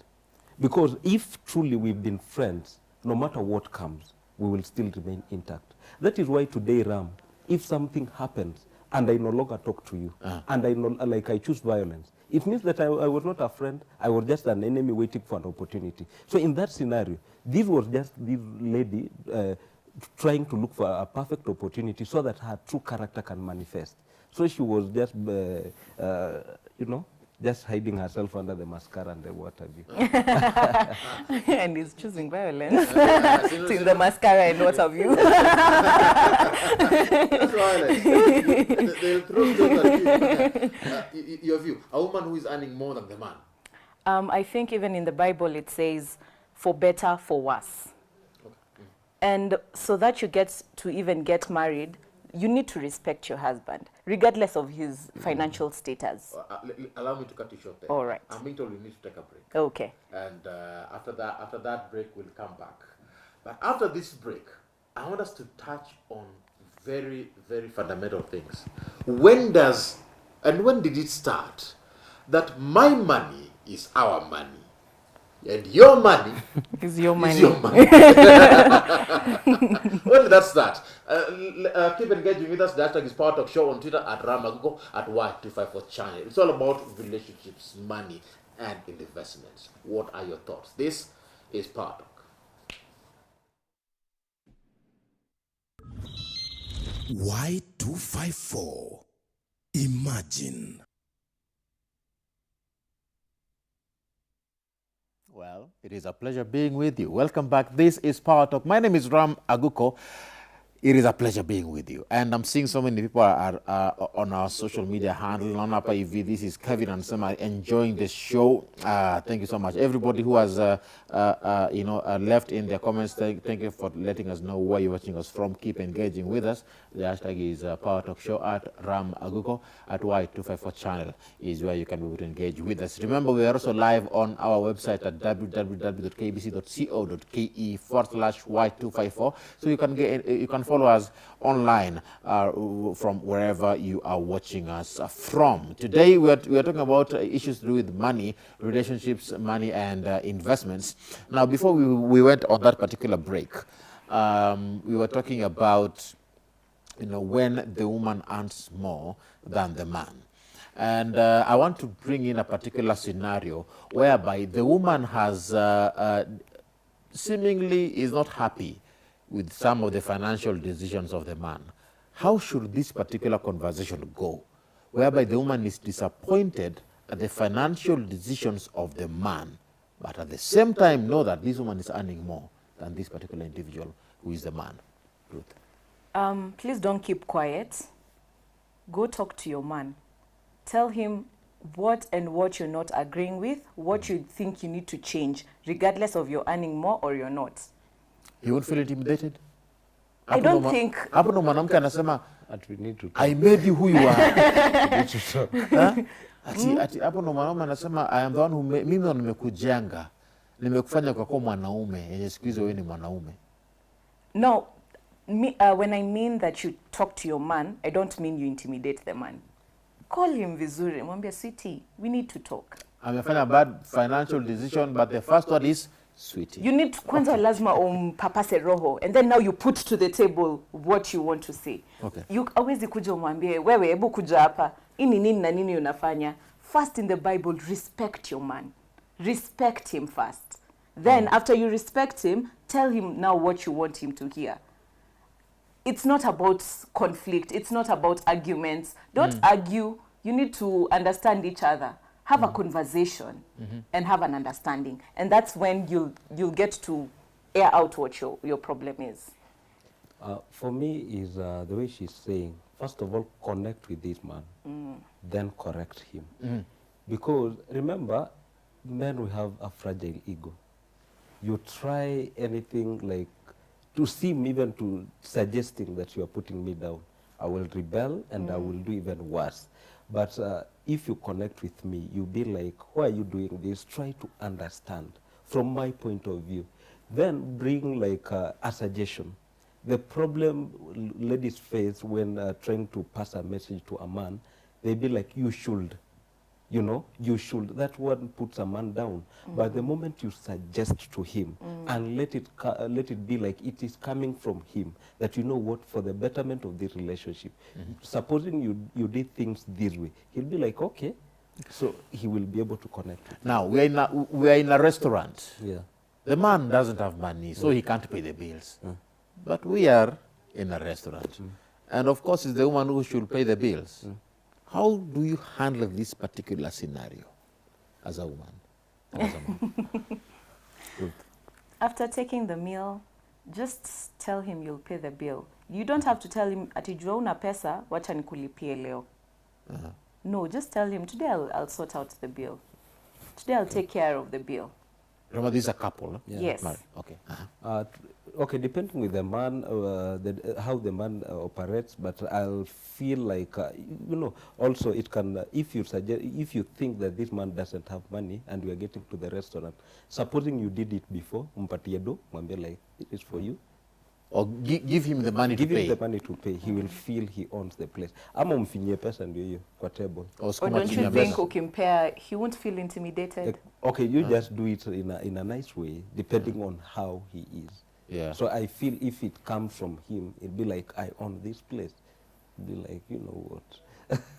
Because if truly we've been friends, no matter what comes, we will still remain intact. That is why today, Ram, if something happens and I no longer talk to you, and I choose violence, it means that I was not a friend, I was just an enemy waiting for an opportunity. So in that scenario, this was just this lady trying to look for a perfect opportunity so that her true character can manifest. So she was just, you know, just hiding herself under the mascara and the what have you. And he's choosing violence. In the mascara and what have you. That's violence. They'll throw those at you. Your view, a woman who is earning more than the man. I think even in the Bible it says, for better, for worse. And so that you get to even get married, you need to respect your husband, regardless of his financial status. Allow me to cut you short there. All right. I'm being told we need to take a break. Okay. And after that break, we'll come back. But after this break, I want us to touch on very, very fundamental things. When did it start that my money is our money and your money is your money? Is your money. When did that start? Keep engaging with us. The hashtag is Power Talk Show on Twitter at Ramago at Y254 channel. It's all about relationships, money, and investments. What are your thoughts? This is Power Talk. Y254. Imagine. Well, it is a pleasure being with you. Welcome back. This is Power Talk. My name is Ram Aguko. It is a pleasure being with you. And I'm seeing so many people are on our social media handle. On Upper EV, this is Kevin and Sam enjoying the show. Thank you so much. Everybody who has left in their comments, thank you for letting us know where you're watching us from. Keep engaging with us. The hashtag is Power Talk Show at Ram Aguko at Y254 channel is where you can be able to engage with us. Remember, we are also live on our website at www.kbc.co.ke/Y254. So you can follow us online from wherever you are watching us from. Today we are talking about issues to do with money, relationships, money, and investments. Now, before we went on that particular break, we were talking about when the woman earns more than the man. And I want to bring in a particular scenario whereby the woman has seemingly is not happy with some of the financial decisions of the man. How should this particular conversation go, whereby the woman is disappointed at the financial decisions of the man, but at the same time know that this woman is earning more than this particular individual who is the man? Ruth. Please don't keep quiet. Go talk to your man. Tell him what you're not agreeing with, what you think you need to change, regardless of you're earning more or you're not. You won't feel intimidated? I don't think... Hapo ndo mwanamke anasema, we need to I made you who you are. Huh? Ati hapo ndo mwanaume anasema, I am the one who mimi ndo nimekujenga. Nimekufanya kwa kuwa mwanaume, yenye siku hizo wewe ni mwanaume. No, when I mean that you talk to your man, I don't mean you intimidate the man. Call him vizuri, mwambie sweetie, we need to talk. Amefanya bad financial decision, but the first one is sweetie. You need to kwanza lazima papase roho, and then now you put to the table what you want to say. Okay. You always kuja umwambie, wewe hebu kuja hapa, ini nini na nini unafanya. First in the Bible, respect your man. Respect him first. Then after you respect him, tell him now what you want him to hear. It's not about conflict. It's not about arguments. Don't argue. You need to understand each other. Have a conversation and have an understanding. And that's when you'll get to air out what your problem is. For me, is the way she's saying, first of all, connect with this man, then correct him. Because remember, men, we have a fragile ego. You try anything like to seem even to suggesting that you are putting me down, I will rebel and I will do even worse. But if you connect with me, you'll be like, why are you doing this? Try to understand from my point of view. Then bring like a suggestion. The problem ladies face when trying to pass a message to a man, they be like, you should. You know, you should. That one puts a man down. But the moment you suggest to him and let it be like it is coming from him, that you know what, for the betterment of this relationship, supposing you did things this way, he'll be like, okay. So he will be able to connect. Now, we are in a restaurant. Yeah. The man doesn't have money, so he can't pay the bills. But we are in a restaurant. And of course, it's the woman who should pay the bills. How do you handle this particular scenario as a woman? As a man? After taking the meal, just tell him you'll pay the bill. You don't have to tell him, ati jua una pesa, wacha nikulipie leo. No, just tell him, today I'll sort out the bill. Today I'll take care of the bill. Remember, this is a couple, huh? Yeah. Yes. Married. Okay. Okay, depending with the man, how the man operates, but I'll feel like, you know, also it can, if you think that this man doesn't have money and we are getting to the restaurant, supposing you did it before, umpatie do, mwambie like, it is for you. Or give him the money to pay. Give him the money to pay. He will feel he owns the place. Ama umfinye pesa ndio hiyo kwa table. Or don't you think ukimpea, he won't feel intimidated? Okay, you just do it in a nice way, depending on how he is. Yeah. So I feel if it comes from him, it'd be like, I own this place. It'd be like, you know what.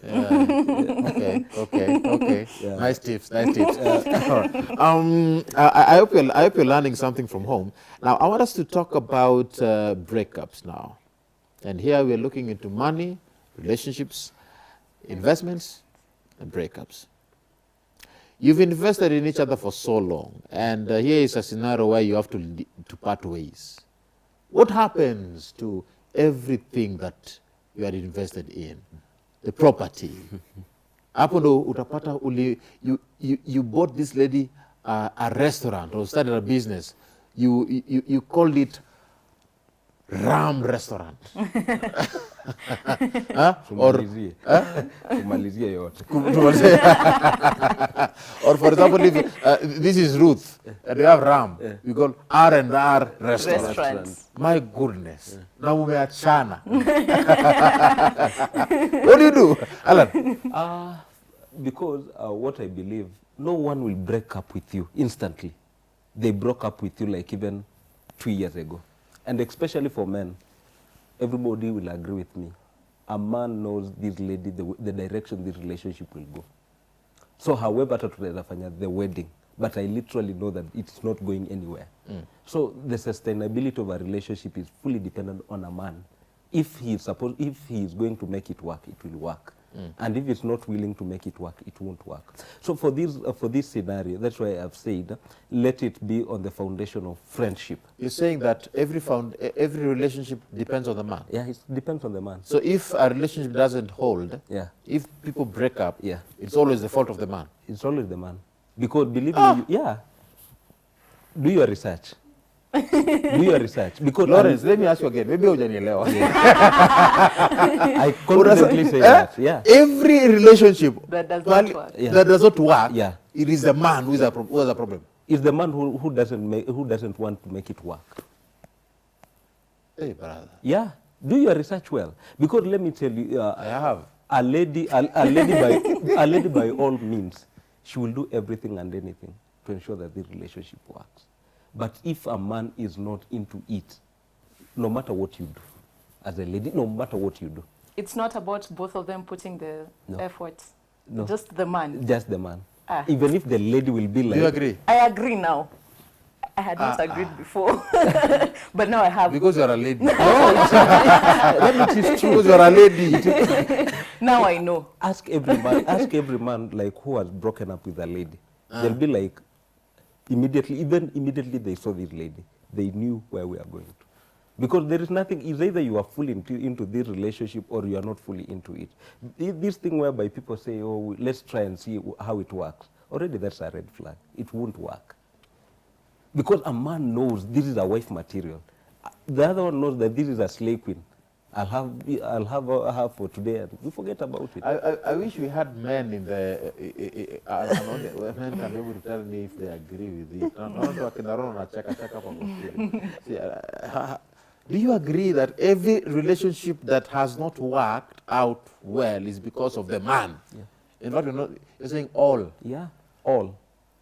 Yeah. Okay. Yeah. Nice tips. I hope you're learning something from home. Now, I want us to talk about breakups now. And here we are looking into money, relationships, investments, and breakups. You've invested in each other for so long, and here is a scenario where you have to part ways. What happens to everything that you had invested in? The property. Hapo ndo utapata you bought this lady a restaurant or started a business. You called it Ram Restaurant. Kumalizia yote. Or for example, if this is Ruth and you have Ram, we call R&R Restaurant. My goodness. Now we are Chana. What do you do, Allan? Because what I believe, no one will break up with you instantly. They broke up with you like even 2 years ago. And especially for men, everybody will agree with me. A man knows this lady, the direction this relationship will go. So however tutafanya the wedding, but I literally know that it's not going anywhere. So the sustainability of a relationship is fully dependent on a man. If he is going to make it work, it will work. And if it's not willing to make it work, it won't work. So for this scenario, that's why I've said, let it be on the foundation of friendship. You're saying that every relationship depends on the man. Yeah, it depends on the man. So if a relationship doesn't hold, Yeah, if people break up, yeah, it's always the fault of the man. it's always the man. Because believe me, yeah, do your research. Do your research. Because Lawrence, let me ask you again. Maybe hujanielewa. I confidently say that. Yeah. Every relationship That does not work. Yeah. that does not work, Yeah. it is the man who has a problem. It's the man who doesn't want to make it work. Hey, brother. Yeah. Do your research well. Because let me tell you, I have. a lady by all means, she will do everything and anything to ensure that the relationship works. But if a man is not into it, no matter what you do, as a lady, no matter what you do. It's not about both of them putting the No. effort. No. Just the man. Just the man. Ah. Even if the lady will be like... Do you agree? I agree now. I had not agreed before. But now I have. Because you are a lady. That is true. Because you are a lady. Now I know. Ask every man like who has broken up with a lady. They'll be like, immediately they saw this lady, they knew where we are going to. Because there is nothing, it's either you are fully into this relationship or you are not fully into it. This thing whereby people say, oh, let's try and see how it works. Already that's a red flag. It won't work. Because a man knows this is a wife material. The other one knows that this is a slave queen. I'll have her for today and we forget about it. I wish we had men in the men can be able to tell me if they agree with it. Do you agree that every relationship that has not worked out well is because of the man? Yeah. In fact, you're saying all. Yeah, all.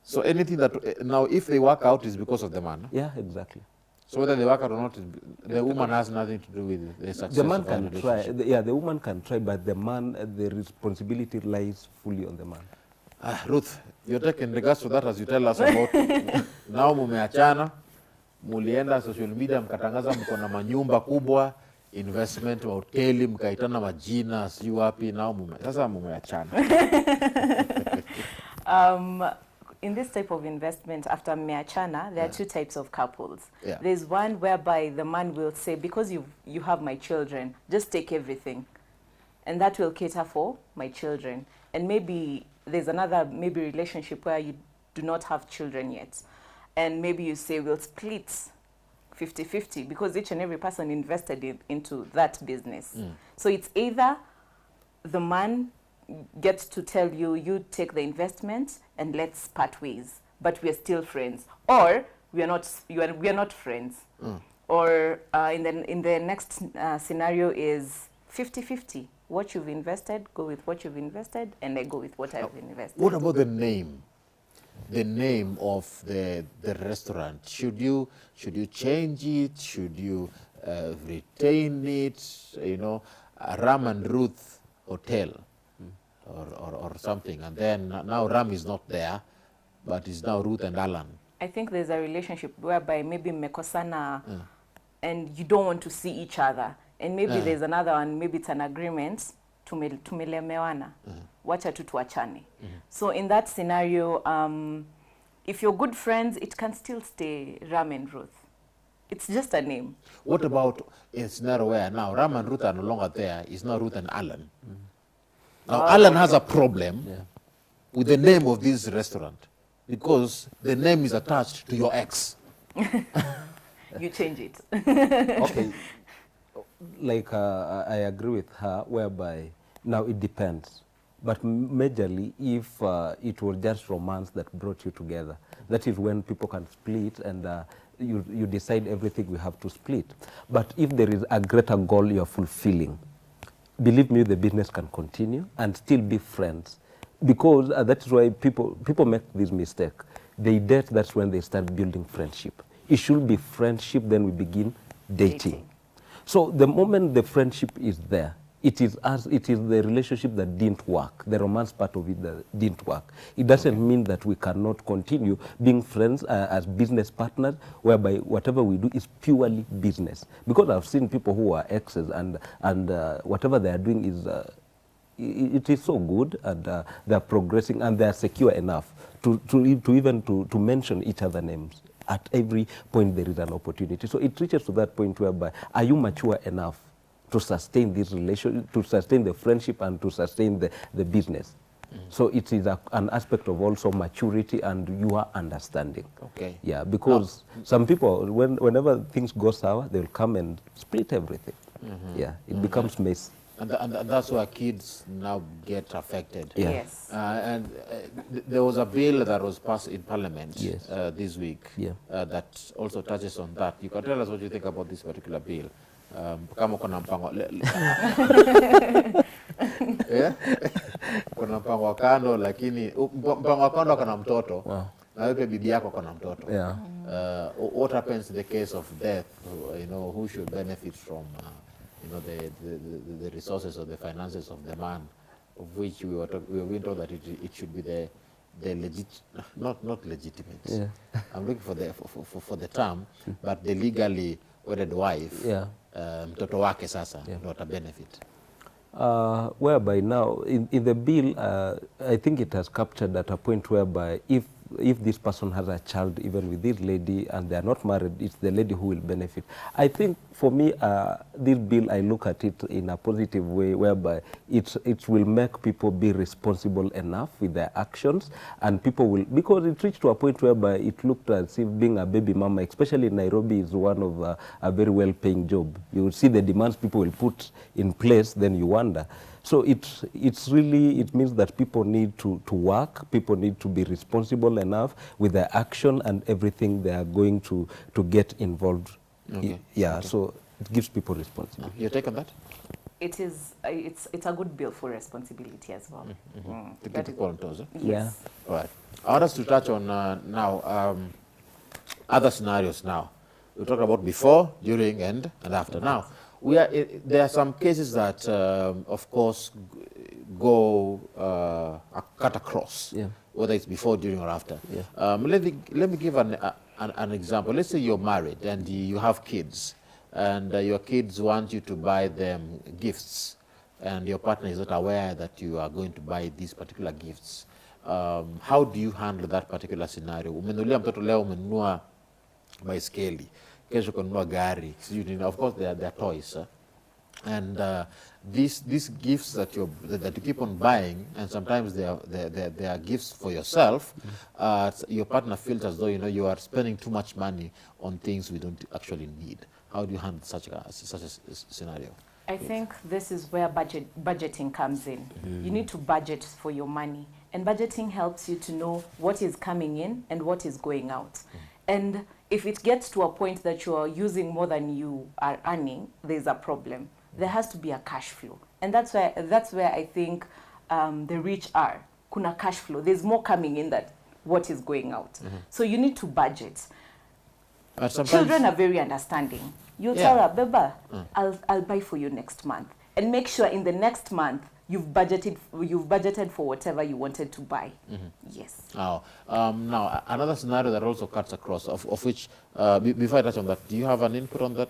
So anything that now, if they work out, is because of the man. Yeah, exactly. So whether they work out or not, the woman has nothing to do with the success. The man of can the try. relationship. Yeah, the woman can try, but the man, the responsibility lies fully on the man. Ruth, you're taking regards to that as you tell us about now mumeachana, mulienda social media mkatangaza mko na manyumba kubwa, investment wa hoteli mkaitana majina si wapi, now sasa mumeachana. In this type of investment, after Meachana, there are two types of couples. Yeah. There's one whereby the man will say, because you have my children, just take everything. And that will cater for my children. And maybe there's another relationship where you do not have children yet. And maybe you say, we'll split 50-50 because each and every person invested into that business. So it's either the man gets to tell you, you take the investment and let's part ways, but we are still friends, or we are not friends. Or in the next scenario is 50-50. What you've invested, go with what you've invested, and I go with what I've invested. What about the name? The name of the restaurant. Should you change it? Should you retain it? You know, Ram and Ruth Hotel. Or something, and then now Ram is not there, but it's now Ruth and Allan. I think there's a relationship whereby maybe mmekosana and you don't want to see each other, and maybe there's another one, maybe it's an agreement, tumelemewana, wacha tu tuachane. So in that scenario, if you're good friends, it can still stay Ram and Ruth. It's just a name. What about a scenario where now Ram and Ruth are no longer there, it's now Ruth and Allan? Now, Allan has a problem with the name of this restaurant because the name is attached to your ex. You change it. Okay. Like, I agree with her, whereby now it depends. But majorly, if it was just romance that brought you together, that is when people can split and you decide everything we have to split. But if there is a greater goal you're fulfilling, believe me, the business can continue and still be friends. Because that's why people make this mistake. They date, that's when they start building friendship. It should be friendship, then we begin dating. So the moment the friendship is there, it is the relationship that didn't work, the romance part of it that didn't work. It doesn't mean that we cannot continue being friends as business partners, whereby whatever we do is purely business. Because I've seen people who are exes and whatever they are doing is it is so good, and they're progressing, and they're secure enough to even to mention each other names. At every point there is an opportunity. So it reaches to that point whereby, are you mature enough to sustain this relation, to sustain the friendship, and to sustain the business? So it is an aspect of also maturity and your understanding. Okay. Yeah, because some people, whenever things go sour, they'll come and split everything. Yeah, it becomes mess. And that's where kids now get affected. Yeah. Yes. There was a bill that was passed in Parliament Yes. this week that also touches on that. You can tell us what you think about this particular bill. Kama kuna mpango yeah? Kuna mpango wa kando, lakini mpango wa kando kana mtoto na wewe bibi yako kana mtoto. Yeah. What happens in the case of death? You know, who should benefit from you know, the resources or the finances of the man, of which we were told that it should be the not legitimate. Yeah. I'm looking for the term, but the legally wedded wife. Yeah. Mtoto wake sasa not a benefit. Whereby now in the bill, I think it has captured at a point whereby if this person has a child, even with this lady, and they are not married, it's the lady who will benefit. I think for me, this bill, I look at it in a positive way, whereby it will make people be responsible enough with their actions, and people will, because it reached to a point whereby it looked as if being a baby mama, especially in Nairobi, is one of a very well-paying job. You will see the demands people will put in place, then you wonder. So it means that people need to work, people need to be responsible enough with their action and everything they are going to get involved. Okay. Yeah, okay. So it gives people responsibility. Your take on that? It is, it's a good bill for responsibility as well. To get equal on toes, Yes. Yeah. All right. I want us to touch on now other scenarios now. We talked about before, during, and after. Now, there are some cases that, of course, go cut across, whether it's before, during, or after. Yeah. Let me give an example. Let's say you're married and you have kids, and your kids want you to buy them gifts, and your partner is not aware that you are going to buy these particular gifts. How do you handle that particular scenario? Umenunulia mtoto leo, umenunua baiskeli, kesho kununua gari. Of course, they are toys. And these gifts that you keep on buying, and sometimes they are gifts for yourself. Your partner feels as though you are spending too much money on things we don't actually need. How do you handle such a scenario? I think this is where budgeting comes in. You need to budget for your money, and budgeting helps you to know what is coming in and what is going out. And if it gets to a point that you are using more than you are earning, there's a problem. There has to be a cash flow, and that's where I think the rich are. Kuna cash flow. There's more coming in than what is going out. So you need to budget. Children are very understanding. You tell her, Beba, I'll buy for you next month, and make sure in the next month you've budgeted for whatever you wanted to buy. Yes. Now, another scenario that also cuts across, of which, before I touch on that, do you have an input on that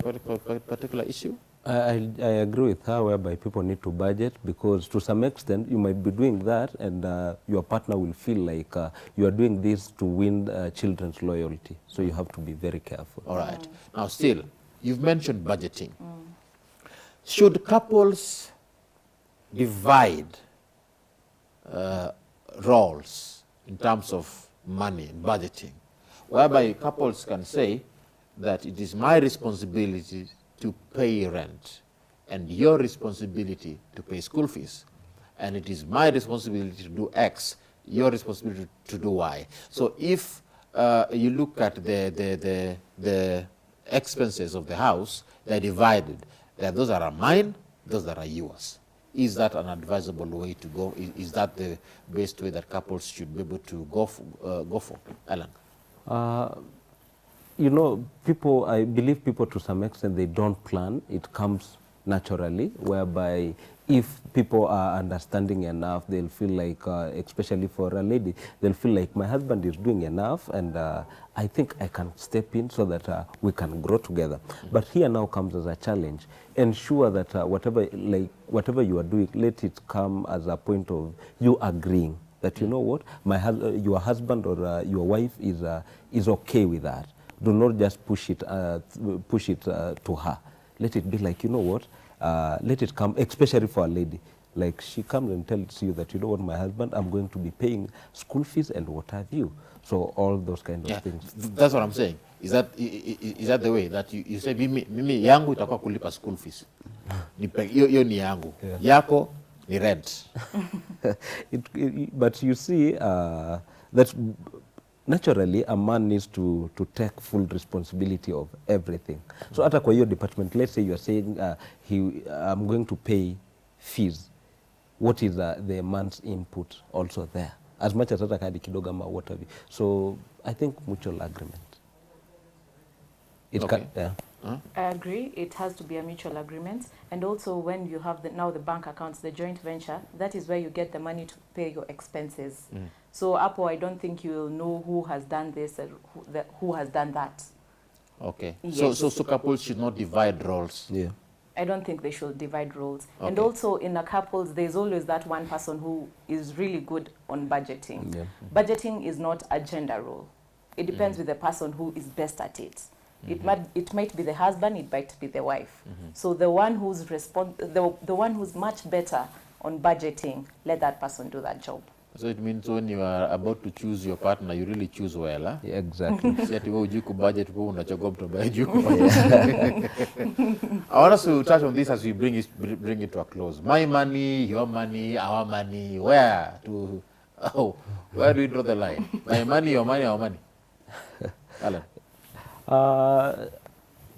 particular issue? I agree with her, whereby people need to budget, because to some extent you might be doing that, and your partner will feel like you are doing this to win children's loyalty. So you have to be very careful. All right. Now, still, you've mentioned budgeting. Should couples divide roles in terms of money and budgeting, whereby couples can say that it is my responsibility to pay rent and your responsibility to pay school fees, and it is my responsibility to do X, your responsibility to do Y. So if you look at the expenses of the house, they're divided. Those that are mine, those that are yours. Is that an advisable way to go? Is that the best way that couples should be able to go for? Allan? I believe people to some extent, they don't plan. It comes naturally, whereby if people are understanding enough, they'll feel like, especially for a lady, they'll feel like my husband is doing enough, and I think I can step in so that we can grow together. But here now comes as a challenge. Ensure that whatever you are doing, let it come as a point of you agreeing that, you know what, your husband or your wife is okay with that. Do not just push it to her. Let it be like, you know what, let it come, especially for a lady. Like, she comes and tells you that, you know what, my husband, I'm going to be paying school fees and what have you. So all those kind of things. That's what I'm saying. Is that the way that you say, mimi yangu itakuwa kulipa school fees? Hiyo ni yangu. Yako ni rent. But you see, that naturally a man needs to take full responsibility of everything. So hata kwa hiyo department, let's say you are saying I'm going to pay fees. What is the man's input also there? As much as hata kadi kidogo ama what have you. So I think mutual agreement. It Okay. I agree. It has to be a mutual agreement. And also when you have now the bank accounts, the joint venture, that is where you get the money to pay your expenses. So Apple, I don't think you'll know who has done this and who has done that. Okay. Yes. So couples should not divide roles. Yeah. I don't think they should divide roles. Okay. And also in a couples, there's always that one person who is really good on budgeting. Yeah. Budgeting is not a gender role. It depends with the person who is best at it. It might be the husband, it might be the wife. So the one who's the one who's much better on budgeting, let that person do that job. So it means when you are about to choose your partner, you really choose well, huh? Yeah, exactly. Si ati wewe hujui kubudget, wewe unachagua mtu ambaye hajui kubudget. I want us to touch on this as we bring it to a close. My money, your money, our money. Where do we draw the line? My money, your money, our money. Allan.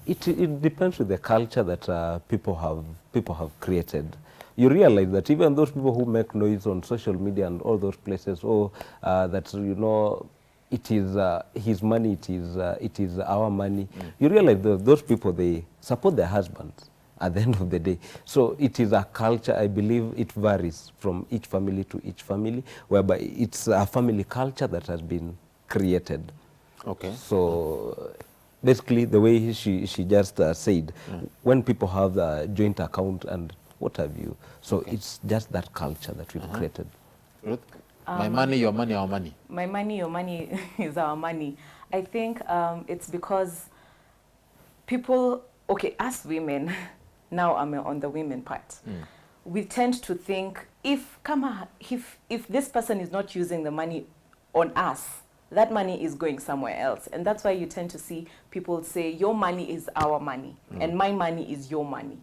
It depends with the culture that people have created. You realize that even those people who make noise on social media and all those places, that, you know, it is his money, it is our money. You realize that those people, they support their husbands at the end of the day. So it is a culture. I believe it varies from each family to each family, whereby it's a family culture that has been created. Okay. So basically, the way she just said, when people have a joint account and what have you, so it's just that culture that we've created. Ruth? My money, your money, our money. My money, your money is our money. I think it's because people, okay, us women, now I'm on the women part, we tend to think if this person is not using the money on us, that money is going somewhere else. And that's why you tend to see people say, your money is our money, and my money is your money.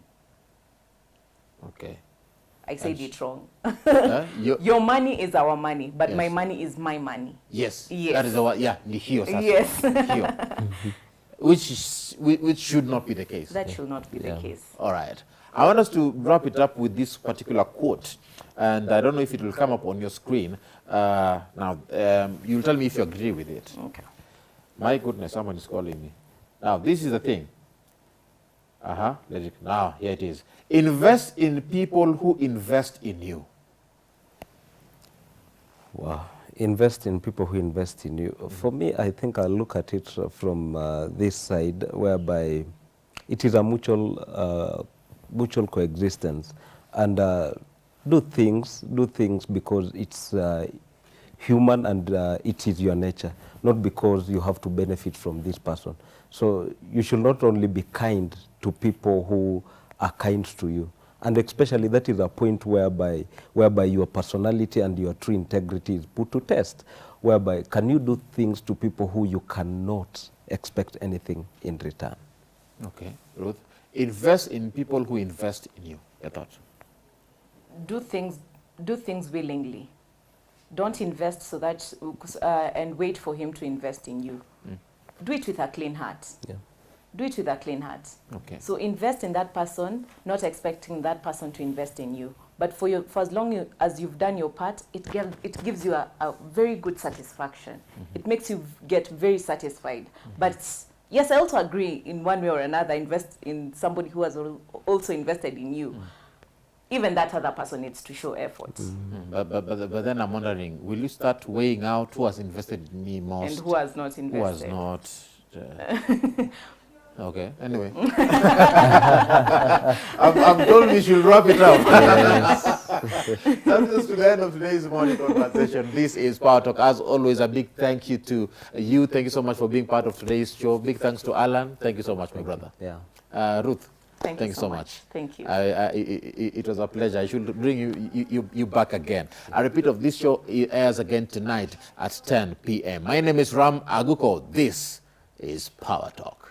Okay. I said it wrong. Your money is our money, but Yes. my money is my money. Yes. Yes. That is our, yeah, the hio. Yes. Which should not be the case. That should not be the case. All right. I want us to wrap it up with this particular quote. And I don't know if it will come up on your screen. Now, you'll tell me if you agree with it. Okay. My goodness, someone is calling me. Now, this is the thing. Now, here it is. Invest in people who invest in you. Wow. Invest in people who invest in you. For me, I think I'll look at it from this side, whereby it is a mutual coexistence. And do things because it's human and it is your nature, not because you have to benefit from this person. So you should not only be kind to people who are kind to you. And especially that is a point whereby your personality and your true integrity is put to test, whereby can you do things to people who you cannot expect anything in return. Okay. Ruth, invest in people who invest in you. Your thoughts? Do things willingly. Don't invest so that and wait for him to invest in you. Do it with a clean heart. Yeah. Do it with a clean heart. Okay. So invest in that person, not expecting that person to invest in you. But for as long as you've done your part, it gives you a very good satisfaction. It makes you get very satisfied. But yes, I also agree in one way or another, invest in somebody who has also invested in you. even that other person needs to show effort. But then I'm wondering, will you start weighing out who has invested in me most? And who has not invested? Who has not? Okay, anyway. I'm told we should wrap it up. That is to the end of today's morning conversation. This is Power Talk. As always, a big thank you to you. Thank you so much for being part of today's show. Big thanks to Allan. Thank you so much, my brother. Yeah. Ruth. Thank you so much. Thank you. It was a pleasure. I should bring you back again. A repeat of this show airs again tonight at 10 p.m. My name is Ram Aguko. This is Power Talk.